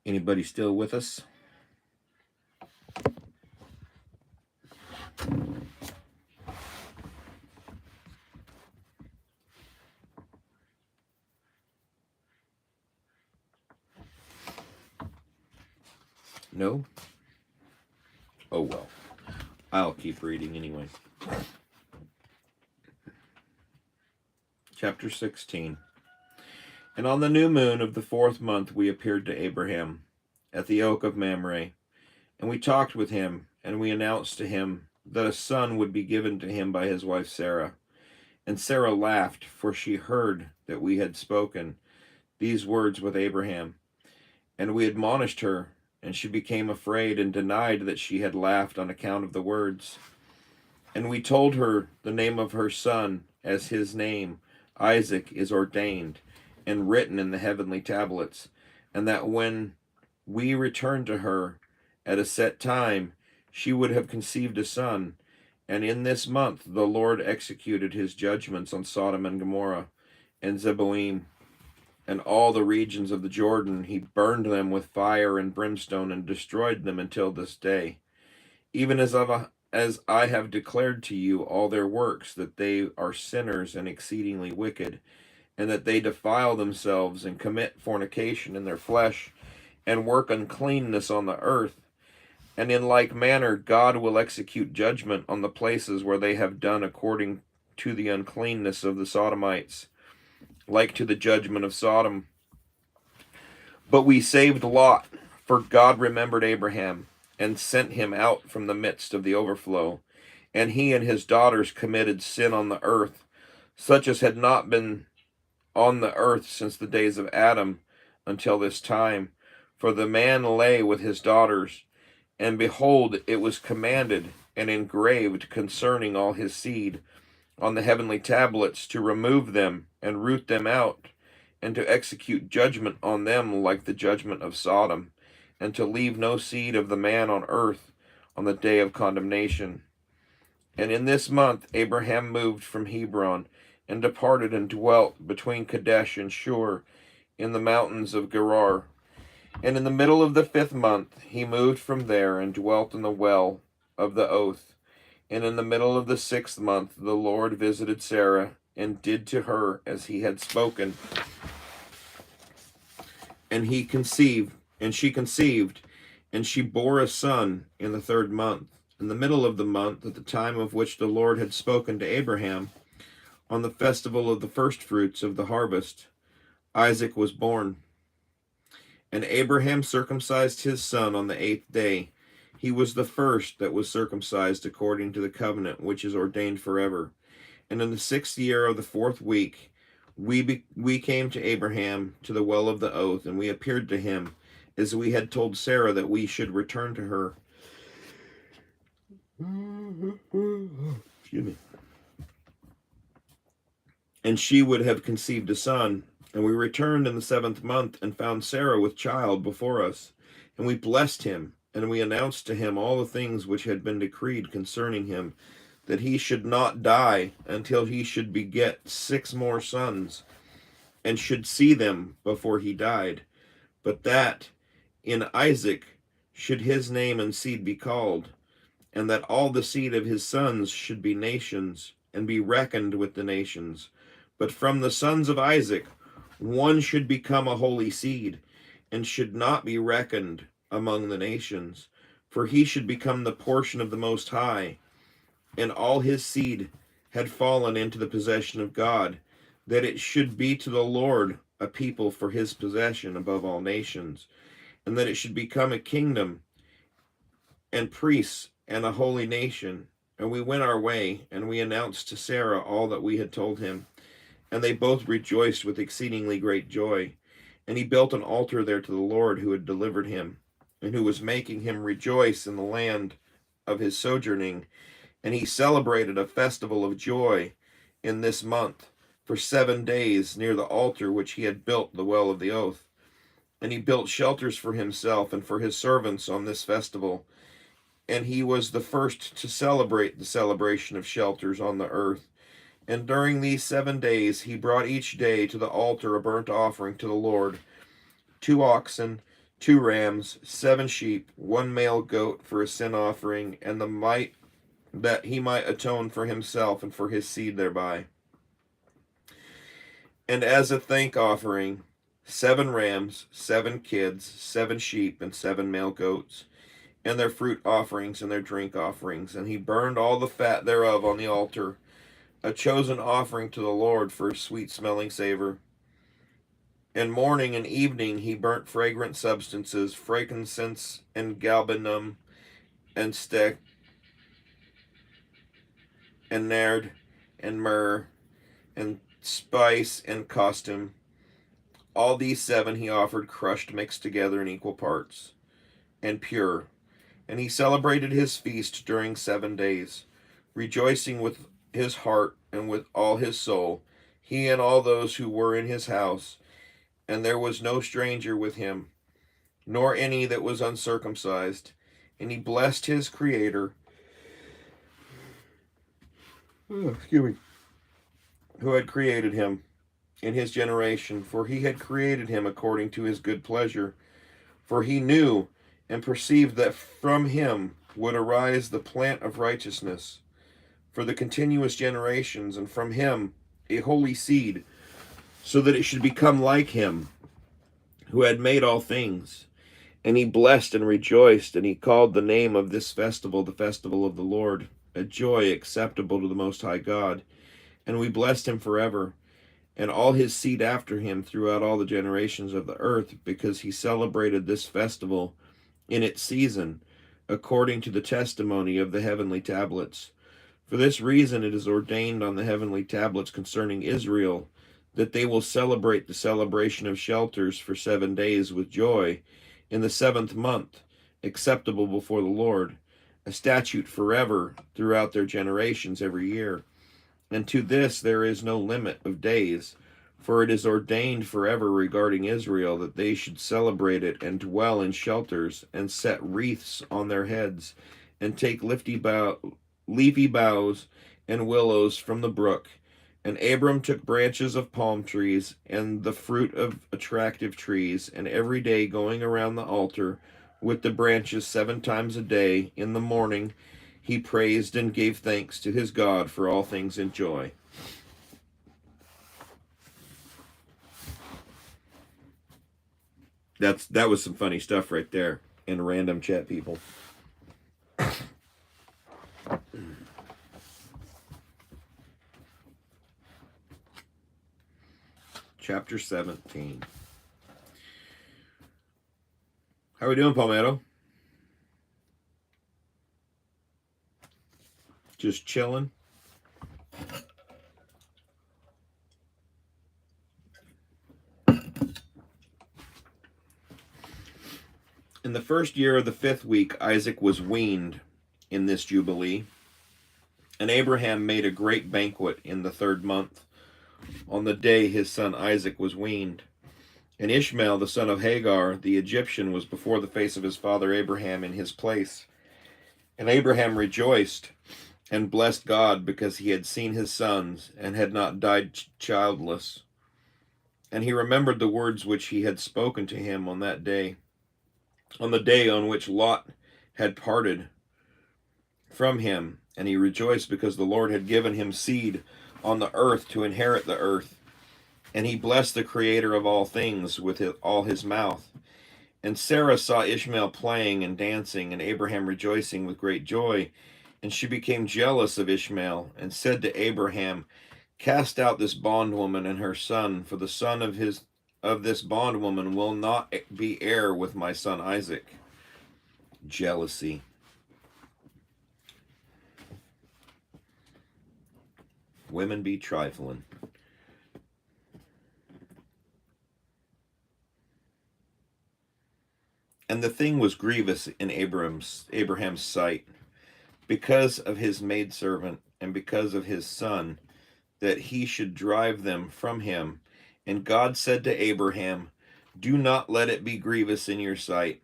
Anybody still with us? No? Oh well. I'll keep reading anyway. Chapter 16. And on the new moon of the 4th month we appeared to Abraham at the oak of Mamre, and we talked with him, and we announced to him that a son would be given to him by his wife Sarah. And Sarah laughed, for she heard that we had spoken these words with Abraham. And we admonished her, and she became afraid and denied that she had laughed on account of the words. And we told her the name of her son, as his name, Isaac, is ordained and written in the heavenly tablets, and that when we returned to her at a set time, she would have conceived a son. And in this month the Lord executed his judgments on Sodom and Gomorrah and Zeboim and all the regions of the Jordan. He burned them with fire and brimstone and destroyed them until this day. Even as I have declared to you all their works, that they are sinners and exceedingly wicked, and that they defile themselves and commit fornication in their flesh, and work uncleanness on the earth. And in like manner God will execute judgment on the places where they have done according to the uncleanness of the Sodomites, like to the judgment of Sodom. But we saved Lot, for God remembered Abraham, and sent him out from the midst of the overflow. And he and his daughters committed sin on the earth, such as had not been on the earth since the days of Adam until this time. For the man lay with his daughters, and behold, it was commanded and engraved concerning all his seed on the heavenly tablets to remove them and root them out, and to execute judgment on them like the judgment of Sodom, and to leave no seed of the man on earth on the day of condemnation. And in this month Abraham moved from Hebron, and departed and dwelt between Kadesh and Shur in the mountains of Gerar. And in the middle of the 5th month he moved from there and dwelt in the well of the oath. And in the middle of the 6th month the Lord visited Sarah, and did to her as he had spoken. And she conceived, and she bore a son in the 3rd month, in the middle of the month, at the time of which the Lord had spoken to Abraham, on the festival of the firstfruits of the harvest. Isaac was born. And Abraham circumcised his son on the 8th day. He was the first that was circumcised according to the covenant which is ordained forever. And in the 6th year of the 4th week, we came to Abraham to the well of the oath, and we appeared to him, as we had told Sarah that we should return to her. Excuse me. And she would have conceived a son. And we returned in the 7th month, and found Sarah with child before us. And we blessed him, and we announced to him all the things which had been decreed concerning him, that he should not die until he should beget 6 more sons, and should see them before he died. But that in Isaac should his name and seed be called, and that all the seed of his sons should be nations, and be reckoned with the nations. But from the sons of Isaac one should become a holy seed, and should not be reckoned among the nations, for he should become the portion of the Most High. And all his seed had fallen into the possession of God, that it should be to the Lord a people for his possession above all nations, and that it should become a kingdom and priests and a holy nation. And we went our way, and we announced to Sarah all that we had told him. And they both rejoiced with exceedingly great joy. And he built an altar there to the Lord who had delivered him, and who was making him rejoice in the land of his sojourning. And he celebrated a festival of joy in this month for 7 days near the altar which he had built, the well of the oath. And he built shelters for himself and for his servants on this festival. And he was the first to celebrate the celebration of shelters on the earth. And during these 7 days he brought each day to the altar a burnt offering to the Lord, 2 oxen, 2 rams, 7 sheep, 1 male goat for a sin offering, and that he might atone for himself and for his seed thereby. And as a thank offering, 7 rams, 7 kids, 7 sheep, and 7 male goats, and their fruit offerings and their drink offerings. And he burned all the fat thereof on the altar, a chosen offering to the Lord for a sweet-smelling savor. And morning and evening he burnt fragrant substances, frankincense and galbanum and stec and nard and myrrh. and spice and custom. All these 7 he offered crushed mixed together in equal parts, and pure. And he celebrated his feast during 7 days, rejoicing with his heart and with all his soul, he and all those who were in his house. And there was no stranger with him, nor any that was uncircumcised. And he blessed his Creator, who had created him in his generation, for he had created him according to his good pleasure. For he knew and perceived that from him would arise the plant of righteousness for the continuous generations, and from him a holy seed, so that it should become like him who had made all things. And he blessed and rejoiced, and he called the name of this festival the festival of the Lord, a joy acceptable to the Most High God. And we blessed him forever, and all his seed after him throughout all the generations of the earth, because he celebrated this festival in its season, according to the testimony of the heavenly tablets. For this reason it is ordained on the heavenly tablets concerning Israel, that they will celebrate the celebration of shelters for 7 days with joy in the 7th month, acceptable before the Lord, a statute forever throughout their generations every year. And to this there is no limit of days, for it is ordained forever regarding Israel that they should celebrate it and dwell in shelters and set wreaths on their heads and take leafy boughs and willows from the brook. And Abram took branches of palm trees and the fruit of attractive trees, and every day going around the altar with the branches 7 times a day in the morning, he praised and gave thanks to his God for all things in joy. That was some funny stuff right there in random chat, people. Chapter 17. How are we doing, Palmetto? Just chilling? In the first year of the 5th week, Isaac was weaned in this Jubilee. And Abraham made a great banquet in the 3rd month, on the day his son Isaac was weaned. And Ishmael, the son of Hagar, the Egyptian, was before the face of his father Abraham in his place. And Abraham rejoiced and blessed God because he had seen his sons and had not died childless. And he remembered the words which he had spoken to him on that day, on the day on which Lot had parted from him. And he rejoiced because the Lord had given him seed on the earth to inherit the earth. And he blessed the Creator of all things with all his mouth. And Sarah saw Ishmael playing and dancing, and Abraham rejoicing with great joy. And she became jealous of Ishmael, and said to Abraham, "Cast out this bondwoman and her son, for the son of this bondwoman will not be heir with my son Isaac." Jealousy. Women be trifling. And the thing was grievous in Abraham's sight, because of his maidservant and because of his son, that he should drive them from him. And God said to Abraham, "Do not let it be grievous in your sight,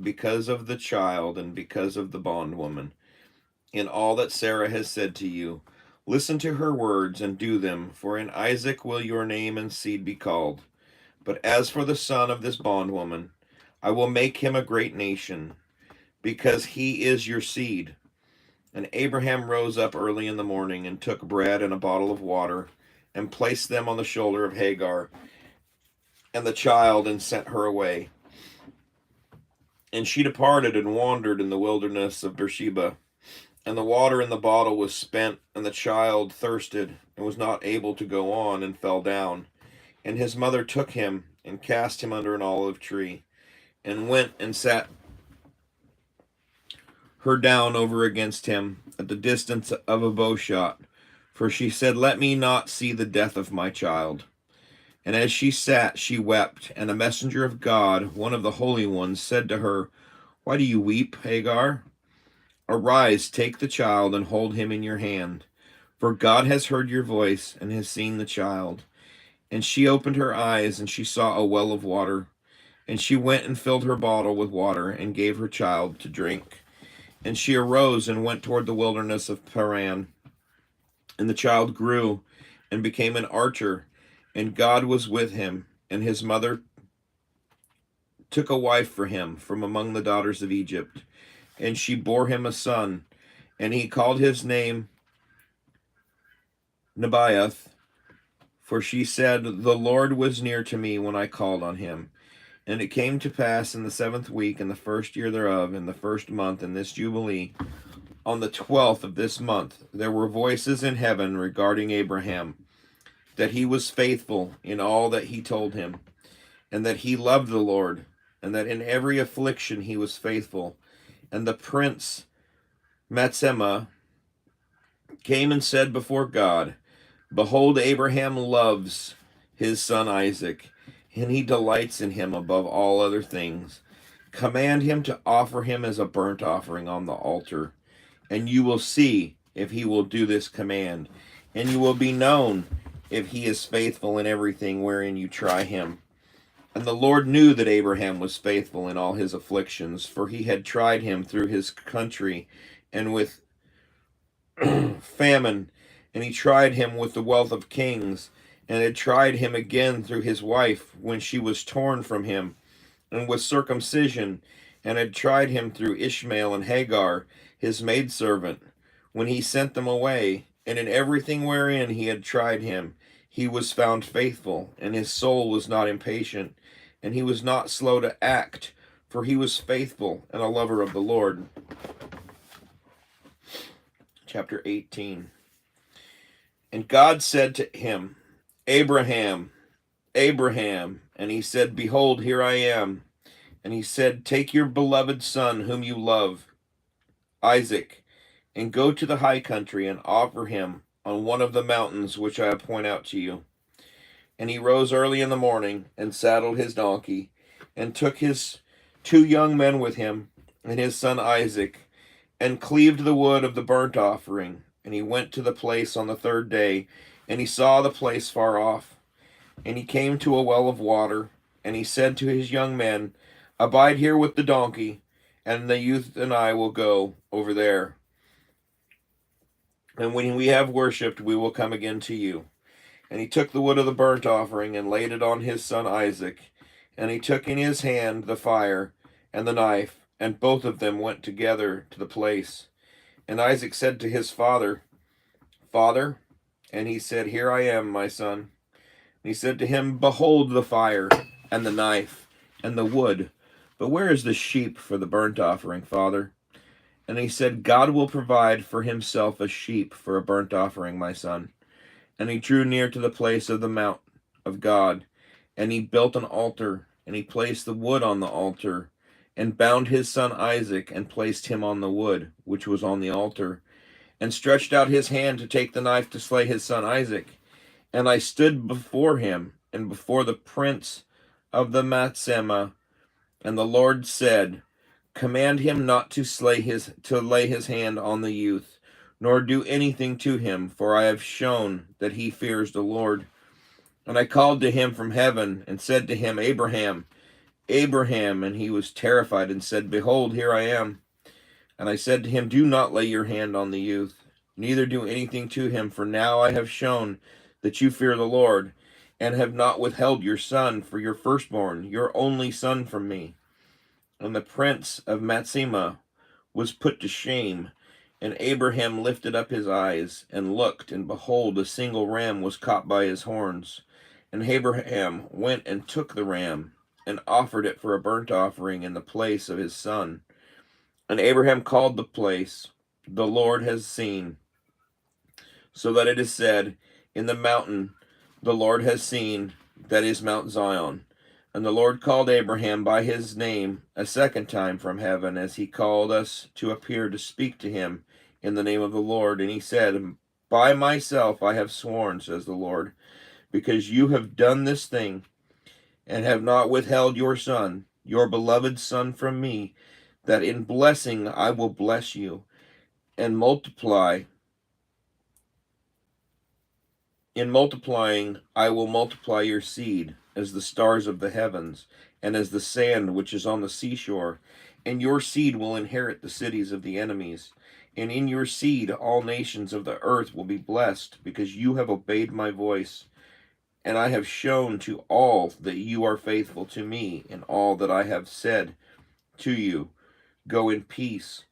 because of the child and because of the bondwoman, in all that Sarah has said to you. Listen to her words and do them, for in Isaac will your name and seed be called. But as for the son of this bondwoman, I will make him a great nation, because he is your seed." And Abraham rose up early in the morning and took bread and a bottle of water and placed them on the shoulder of Hagar and the child and sent her away. And she departed and wandered in the wilderness of Beersheba. And the water in the bottle was spent, and the child thirsted and was not able to go on and fell down. And his mother took him and cast him under an olive tree and went and sat her down over against him at the distance of a bow shot, For she said, let me not see the death of my child. And as she sat, she wept. And a messenger of God, one of the holy ones, said to her, why do you weep, Hagar? Arise, take the child, and hold him in your hand. For God has heard your voice, and has seen the child. And she opened her eyes, and she saw a well of water. And she went and filled her bottle with water, and gave her child to drink. And she arose and went toward the wilderness of Paran. And the child grew and became an archer, and God was with him. And his mother took a wife for him from among the daughters of Egypt. And she bore him a son, and he called his name Nebaioth, for she said, the Lord was near to me when I called on him. And it came to pass in the 7th week, in the 1st year thereof, in the 1st month, in this Jubilee, on the 12th of this month, there were voices in heaven regarding Abraham, that he was faithful in all that he told him, and that he loved the Lord, and that in every affliction he was faithful. And the prince Matsema came and said before God, behold, Abraham loves his son Isaac, and he delights in him above all other things. Command him to offer him as a burnt offering on the altar, and you will see if he will do this command, and you will be known if he is faithful in everything wherein you try him. And the Lord knew that Abraham was faithful in all his afflictions, for he had tried him through his country and with famine, and he tried him with the wealth of kings, and had tried him again through his wife when she was torn from him, and with circumcision, and had tried him through Ishmael and Hagar, his maidservant, when he sent them away. And in everything wherein he had tried him, he was found faithful, and his soul was not impatient, and he was not slow to act, for he was faithful and a lover of the Lord. Chapter 18. And God said to him, Abraham, Abraham. And he said, behold, here I am. And he said, take your beloved son, whom you love, Isaac, and go to the high country, and offer him on one of the mountains which I point out to you. And he rose early in the morning, and saddled his donkey, and took his 2 young men with him, and his son Isaac, and cleaved the wood of the burnt offering. And he went to the place on the 3rd day, and he saw the place far off. And he came to a well of water, and he said to his young men, abide here with the donkey, and the youth and I will go over there. And when we have worshipped, we will come again to you. And he took the wood of the burnt offering, and laid it on his son Isaac. And he took in his hand the fire and the knife, and both of them went together to the place. And Isaac said to his father, Father? And he said, here I am, my son. And he said to him, behold the fire, and the knife, and the wood. But where is the sheep for the burnt offering, father? And he said, God will provide for himself a sheep for a burnt offering, my son. And he drew near to the place of the mount of God, and he built an altar, and he placed the wood on the altar, and bound his son Isaac, and placed him on the wood, which was on the altar, and stretched out his hand to take the knife to slay his son Isaac. And I stood before him, and before the prince of the Matsema, and the Lord said, command him not to lay his hand on the youth, nor do anything to him, for I have shown that he fears the Lord. And I called to him from heaven, and said to him, Abraham, Abraham. And he was terrified, and said, behold, here I am. And I said to him, do not lay your hand on the youth, neither do anything to him, for now I have shown that you fear the Lord, and have not withheld your son, for your firstborn, your only son, from me. And the prince of Matsema was put to shame. And Abraham lifted up his eyes, and looked, and behold, a single ram was caught by his horns. And Abraham went and took the ram, and offered it for a burnt offering in the place of his son. And Abraham called the place, the Lord has seen, so that it is said, in the mountain the Lord has seen, that is Mount Zion. And the Lord called Abraham by his name a second time from heaven, as he called us to appear to speak to him in the name of the Lord. And he said, By myself I have sworn, says the Lord, because you have done this thing, and have not withheld your son, your beloved son, from me, that in blessing I will bless you, and in multiplying I will multiply your seed, as the stars of the heavens, and as the sand which is on the seashore. And your seed will inherit the cities of the enemies. And in your seed all nations of the earth will be blessed, because you have obeyed my voice. And I have shown to all that you are faithful to me in all that I have said to you. Go in peace.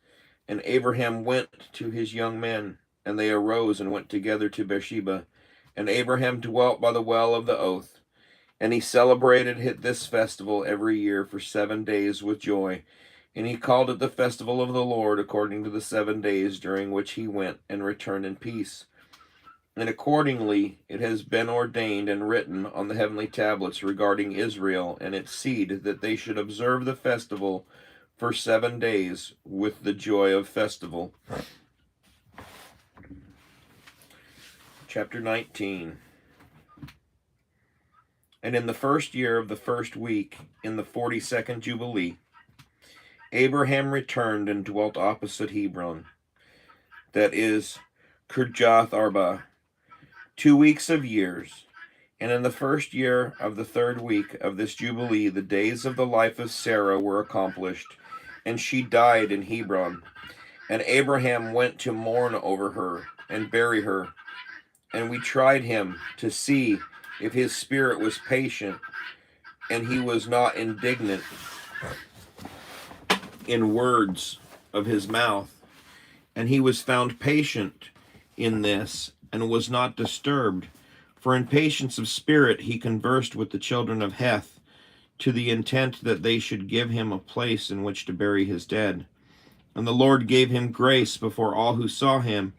And Abraham went to his young men, and they arose and went together to Beersheba. And Abraham dwelt by the well of the oath. And he celebrated this festival every year for 7 days with joy. And he called it the festival of the Lord, according to the 7 days during which he went and returned in peace. And accordingly it has been ordained and written on the heavenly tablets regarding Israel and its seed, that they should observe the festival for 7 days with the joy of festival. Chapter 19. And in the first year of the first week, in the 42nd Jubilee, Abraham returned and dwelt opposite Hebron, that is, Kirjath Arba, 2 weeks of years. And in the first year of the third week of this Jubilee, the days of the life of Sarah were accomplished, and she died in Hebron. And Abraham went to mourn over her and bury her. And we tried him to see if his spirit was patient, and he was not indignant in words of his mouth. And he was found patient in this, and was not disturbed. For in patience of spirit he conversed with the children of Heth, to the intent that they should give him a place in which to bury his dead. And the Lord gave him grace before all who saw him,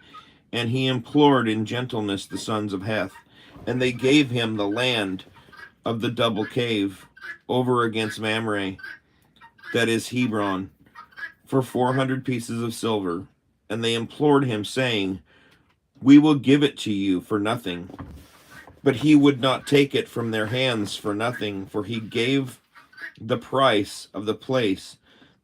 and he implored in gentleness the sons of Heth. And they gave him the land of the double cave over against Mamre, that is Hebron, for 400 pieces of silver. And they implored him, saying, we will give it to you for nothing. But he would not take it from their hands for nothing, for he gave the price of the place,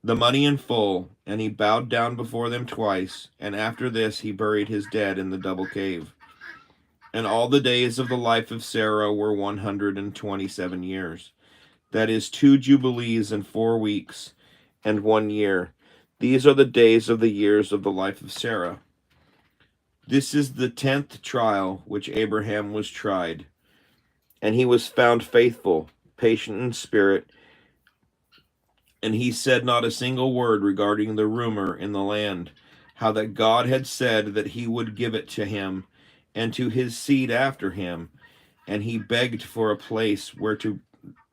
the money in full, and he bowed down before them twice. And after this he buried his dead in the double cave. And all the days of the life of Sarah were 127 years. That is 2 Jubilees and 4 weeks and 1 year. These are the days of the years of the life of Sarah. This is the 10th trial which Abraham was tried. And he was found faithful, patient in spirit, and he said not a single word regarding the rumor in the land, how that God had said that he would give it to him and to his seed after him. And he begged for a place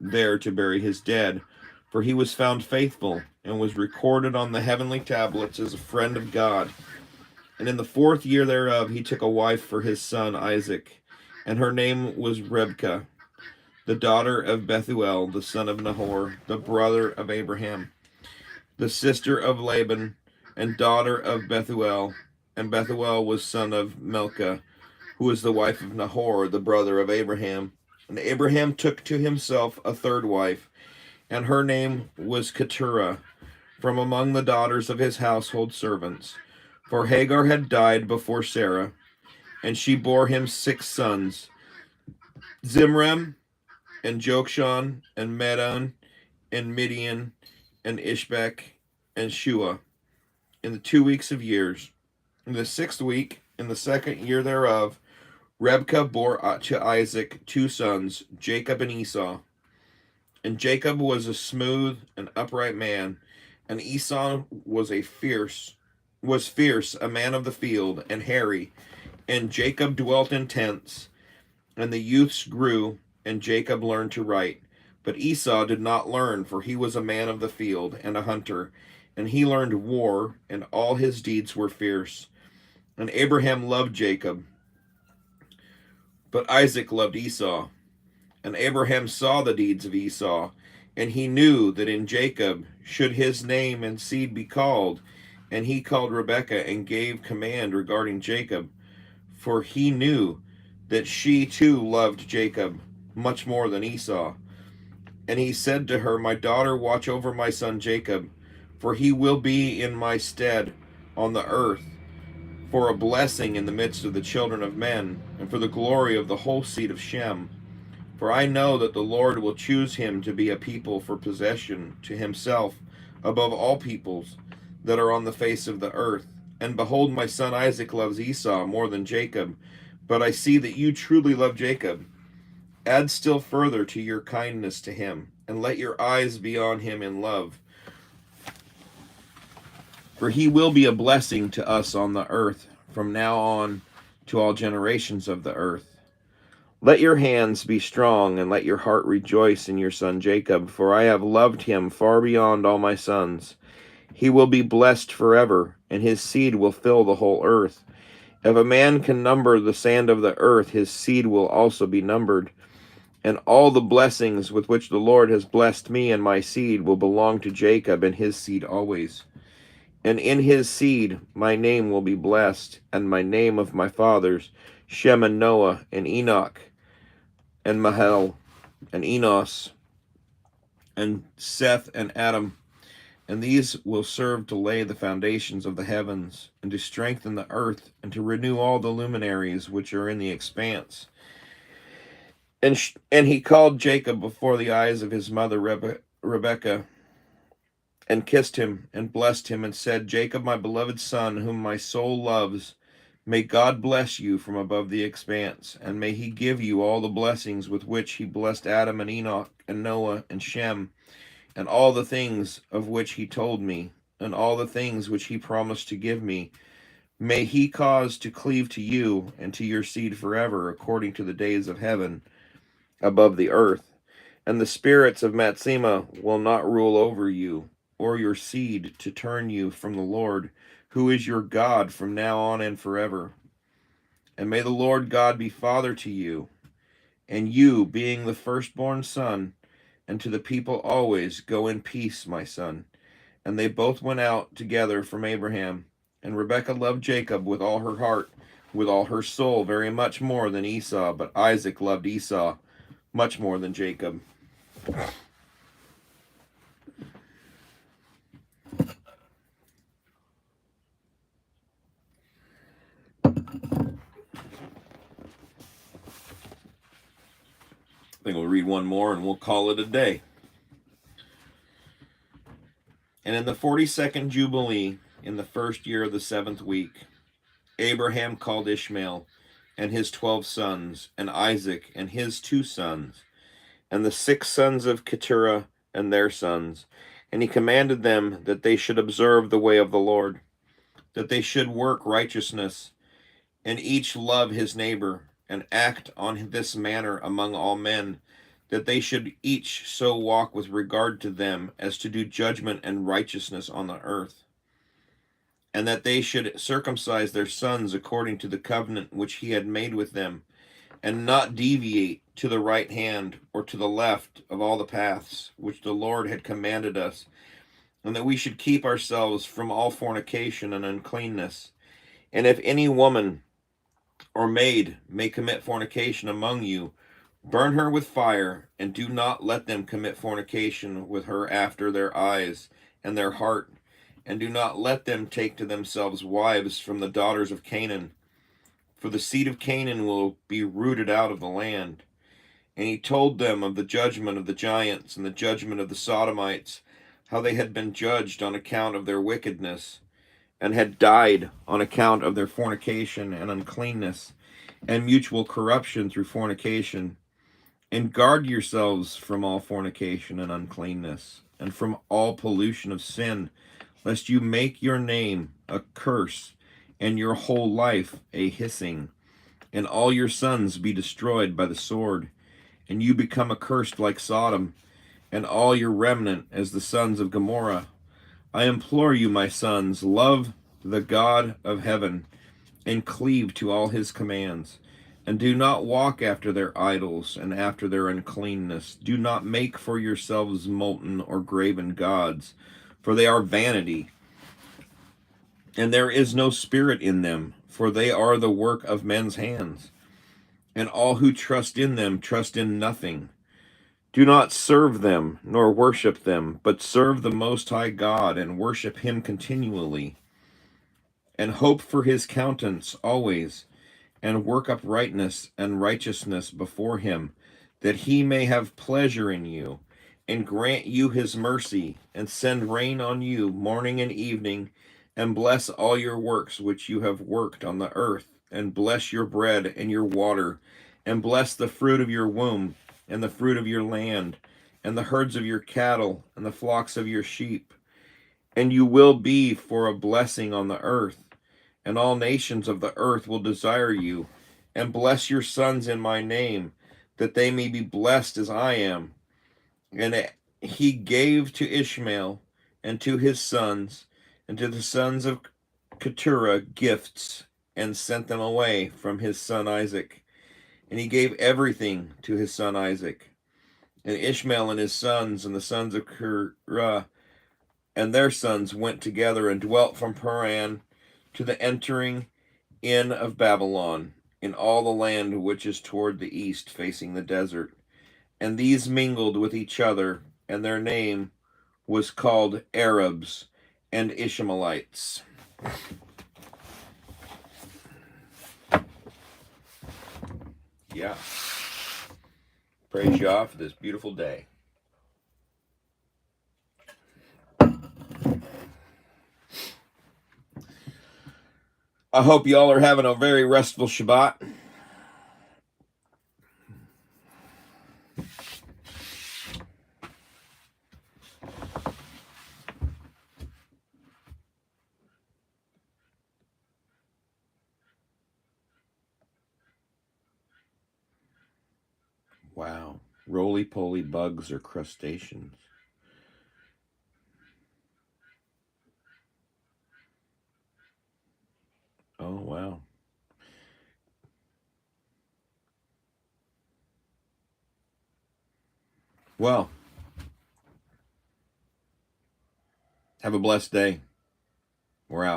there to bury his dead, for he was found faithful, and was recorded on the heavenly tablets as a friend of God. And in the 4th year thereof he took a wife for his son Isaac, and her name was Rebekah, the daughter of Bethuel, the son of Nahor, the brother of Abraham, the sister of Laban, and daughter of Bethuel. And Bethuel was son of Milcah, who was the wife of Nahor, the brother of Abraham. And Abraham took to himself a third wife, and her name was Keturah, from among the daughters of his household servants. For Hagar had died before Sarah, and she bore him 6 sons, Zimram, and Jokshan, and Medan, and Midian, and Ishbak, and Shua, in the 2 weeks of years. In the 6th week, in the 2nd year thereof, Rebekah bore to Isaac 2 sons, Jacob and Esau. And Jacob was a smooth and upright man, and Esau was fierce, a man of the field, and hairy. And Jacob dwelt in tents, and the youths grew, and Jacob learned to write. But Esau did not learn, for he was a man of the field, and a hunter, and he learned war, and all his deeds were fierce. And Abraham loved Jacob, but Isaac loved Esau. And Abraham saw the deeds of Esau, and he knew that in Jacob should his name and seed be called. And he called Rebekah and gave command regarding Jacob. for he knew that she too loved Jacob much more than Esau. And he said to her, My daughter, watch over my son Jacob, for he will be in my stead on the earth, for a blessing in the midst of the children of men, and for the glory of the whole seed of Shem. For I know that the Lord will choose him to be a people for possession to himself above all peoples that are on the face of the earth. And behold, my son Isaac loves Esau more than Jacob, but I see that you truly love Jacob. Add still further to your kindness to him, and let your eyes be on him in love. For he will be a blessing to us on the earth, from now on to all generations of the earth. Let your hands be strong, and let your heart rejoice in your son Jacob, for I have loved him far beyond all my sons. He will be blessed forever, and his seed will fill the whole earth. If a man can number the sand of the earth, his seed will also be numbered. And all the blessings with which the Lord has blessed me and my seed will belong to Jacob and his seed always. And in his seed my name will be blessed, and my name of my fathers, Shem and Noah and Enoch and Mahel and Enos and Seth and Adam. And these will serve to lay the foundations of the heavens, and to strengthen the earth, and to renew all the luminaries which are in the expanse. And he called Jacob before the eyes of his mother Rebekah, and kissed him, and blessed him, and said, Jacob, my beloved son, whom my soul loves, may God bless you from above the expanse, and may he give you all the blessings with which he blessed Adam and Enoch and Noah and Shem, and all the things of which he told me, and all the things which he promised to give me. May he cause to cleave to you and to your seed forever, according to the days of heaven above the earth. And the spirits of Matsema will not rule over you, or your seed, to turn you from the Lord, who is your God from now on and forever. And may the Lord God be father to you, and you, being the firstborn son, and to the people always, go in peace, my son. And they both went out together from Abraham. And Rebekah loved Jacob with all her heart, with all her soul, very much more than Esau, but Isaac loved Esau much more than Jacob. I think we'll read one more and we'll call it a day. And in the 42nd Jubilee, in the first year of the 7th week, Abraham called Ishmael and his 12 sons, and Isaac and his 2 sons, and the 6 sons of Keturah and their sons. And he commanded them that they should observe the way of the Lord, that they should work righteousness, and each love his neighbor, and act on this manner among all men, that they should each so walk with regard to them as to do judgment and righteousness on the earth, and that they should circumcise their sons according to the covenant which he had made with them, and not deviate to the right hand or to the left of all the paths which the Lord had commanded us, and that we should keep ourselves from all fornication and uncleanness. And if any woman or maid may commit fornication among you, burn her with fire, and do not let them commit fornication with her after their eyes and their heart, and do not let them take to themselves wives from the daughters of Canaan, for the seed of Canaan will be rooted out of the land. And he told them of the judgment of the giants and the judgment of the Sodomites, how they had been judged on account of their wickedness, and had died on account of their fornication and uncleanness, and mutual corruption through fornication. And guard yourselves from all fornication and uncleanness, and from all pollution of sin, lest you make your name a curse, and your whole life a hissing, and all your sons be destroyed by the sword, and you become accursed like Sodom, and all your remnant as the sons of Gomorrah. I implore you, my sons, love the God of heaven, and cleave to all his commands, and do not walk after their idols and after their uncleanness. Do not make for yourselves molten or graven gods, for they are vanity, and there is no spirit in them, for they are the work of men's hands. And all who trust in them trust in nothing. Do not serve them, nor worship them, but serve the Most High God, and worship him continually, and hope for his countenance always, and work uprightness and righteousness before him, that he may have pleasure in you, and grant you his mercy, and send rain on you morning and evening, and bless all your works which you have worked on the earth, and bless your bread and your water, and bless the fruit of your womb, and the fruit of your land, and the herds of your cattle, and the flocks of your sheep. And you will be for a blessing on the earth, and all nations of the earth will desire you, and bless your sons in my name, that they may be blessed as I am. And he gave to Ishmael and to his sons and to the sons of Keturah gifts, and sent them away from his son Isaac. And he gave everything to his son Isaac. And Ishmael and his sons and the sons of Keturah and their sons went together and dwelt from Paran to the entering in of Babylon, in all the land which is toward the east, facing the desert. And these mingled with each other, and their name was called Arabs and Ishmaelites. Yeah. Praise Yah for this beautiful day. I hope y'all are having a very restful Shabbat. Wow. Roly-poly bugs or crustaceans. Oh, wow. Well, have a blessed day. We're out.